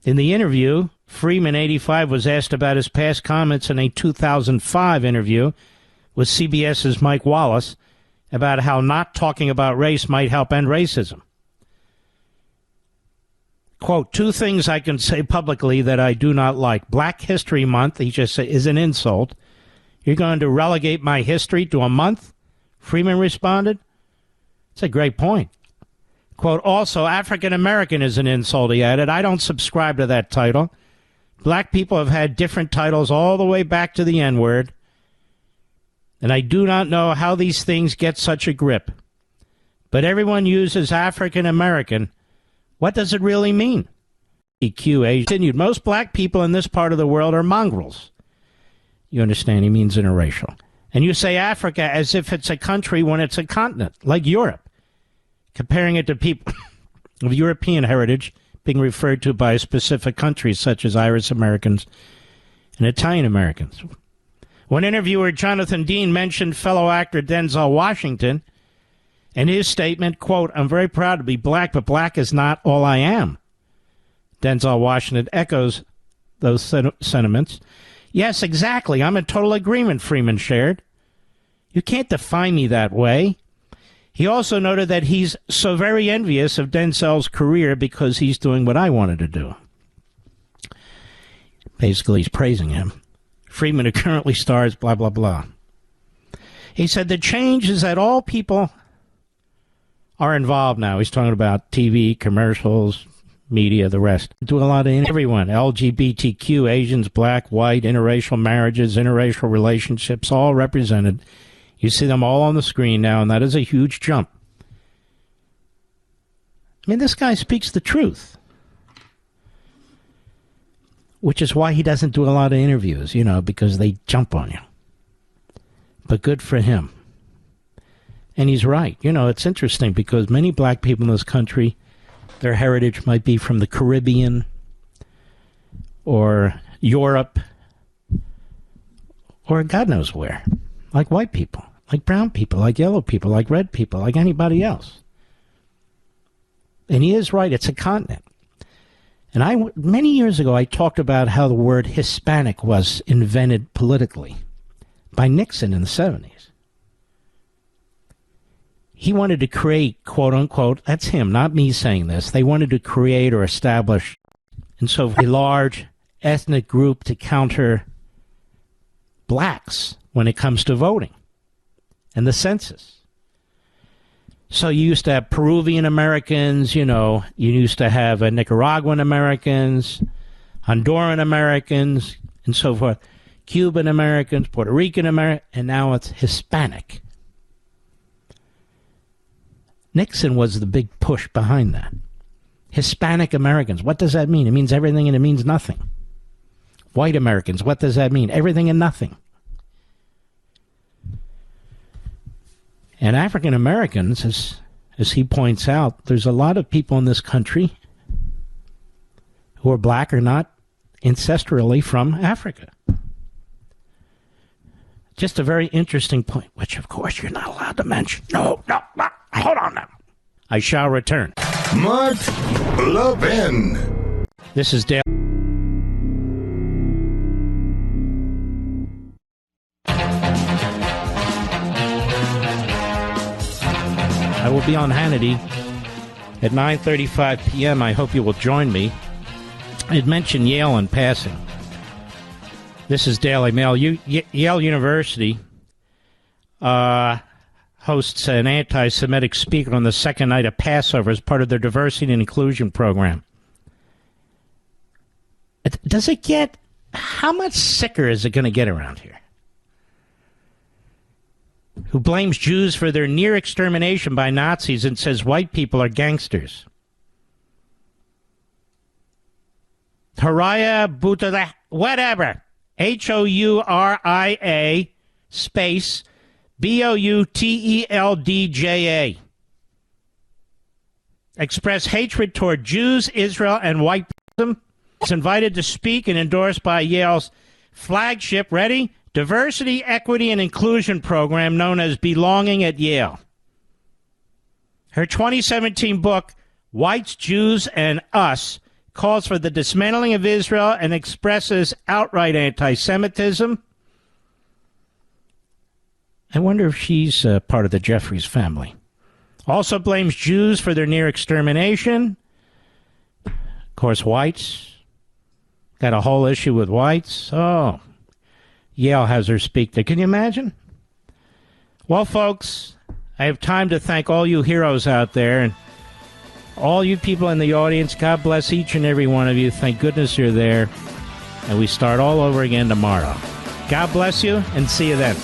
In the interview, Freeman, 85, was asked about his past comments in a 2005 interview with CBS's Mike Wallace about how not talking about race might help end racism. Quote, 2 things I can say publicly that I do not like. Black History Month, he just said, is an insult. You're going to relegate my history to a month? Freeman responded. It's a great point. Quote, also, African American is an insult, he added. I don't subscribe to that title. Black people have had different titles all the way back to the N-word. And I do not know how these things get such a grip. But everyone uses African American. What does it really mean? EQA continued. Most black people in this part of the world are mongrels. You understand? He means interracial. And you say Africa as if it's a country when it's a continent, like Europe. Comparing it to people of European heritage being referred to by specific countries such as Irish Americans and Italian Americans. When interviewer Jonathan Dean mentioned fellow actor Denzel Washington and his statement, quote, I'm very proud to be black, but black is not all I am. Denzel Washington echoes those sentiments. Yes, exactly. I'm in total agreement, Freeman shared. You can't define me that way. He also noted that he's so very envious of Denzel's career because he's doing what I wanted to do. Basically, he's praising him. Freeman, who currently stars, blah, blah, blah. He said the change is that all people are involved now. He's talking about TV, commercials, media, the rest. Do a lot of everyone, LGBTQ, Asians, black, white, interracial marriages, interracial relationships, all represented. You see them all on the screen now, and that is a huge jump. I mean, this guy speaks the truth, which is why he doesn't do a lot of interviews, you know, because they jump on you. But good for him. And he's right. You know, it's interesting because many black people in this country, their heritage might be from the Caribbean or Europe or God knows where. Like white people, like brown people, like yellow people, like red people, like anybody else. And he is right. It's a continent. And many years ago, I talked about how the word Hispanic was invented politically by Nixon in the 70s. he wanted to create, quote unquote, that's him, not me saying this. They wanted to create or establish, and so a large ethnic group to counter blacks when it comes to voting and the census. So you used to have Peruvian Americans, you used to have Nicaraguan Americans, Honduran Americans, and so forth, Cuban Americans, Puerto Rican Americans, and now it's Hispanic. Nixon was the big push behind that. Hispanic Americans, what does that mean? It means everything and it means nothing. White Americans, what does that mean? Everything and nothing. And African Americans, as he points out, there's a lot of people in this country who are black or not ancestrally from Africa. Just a very interesting point, which of course you're not allowed to mention. No, hold on now. I shall return. Mark Levin. This is Dale. I will be on Hannity at 9:35 p.m. I hope you will join me. I had mentioned Yale in passing. This is Daily Mail. Yale University hosts an anti-Semitic speaker on the second night of Passover as part of their diversity and inclusion program. Does it get... How much sicker is it going to get around here? Who blames Jews for their near extermination by Nazis and says white people are gangsters. Horia Boutada, whatever. Houria space Bouteldja. Express hatred toward Jews, Israel, and whiteism. Is invited to speak and endorsed by Yale's flagship, ready? Diversity, Equity, and Inclusion program known as Belonging at Yale. Her 2017 book, Whites, Jews, and Us, calls for the dismantling of Israel and expresses outright anti-Semitism. I wonder if she's part of the Jeffries family. Also blames Jews for their near extermination. Of course, whites. Got a whole issue with whites. Oh, Yale has her speak there. Can you imagine? Well, folks, I have time to thank all you heroes out there and all you people in the audience. God bless each and every one of you. Thank goodness you're there. And we start all over again tomorrow. God bless you, and see you then.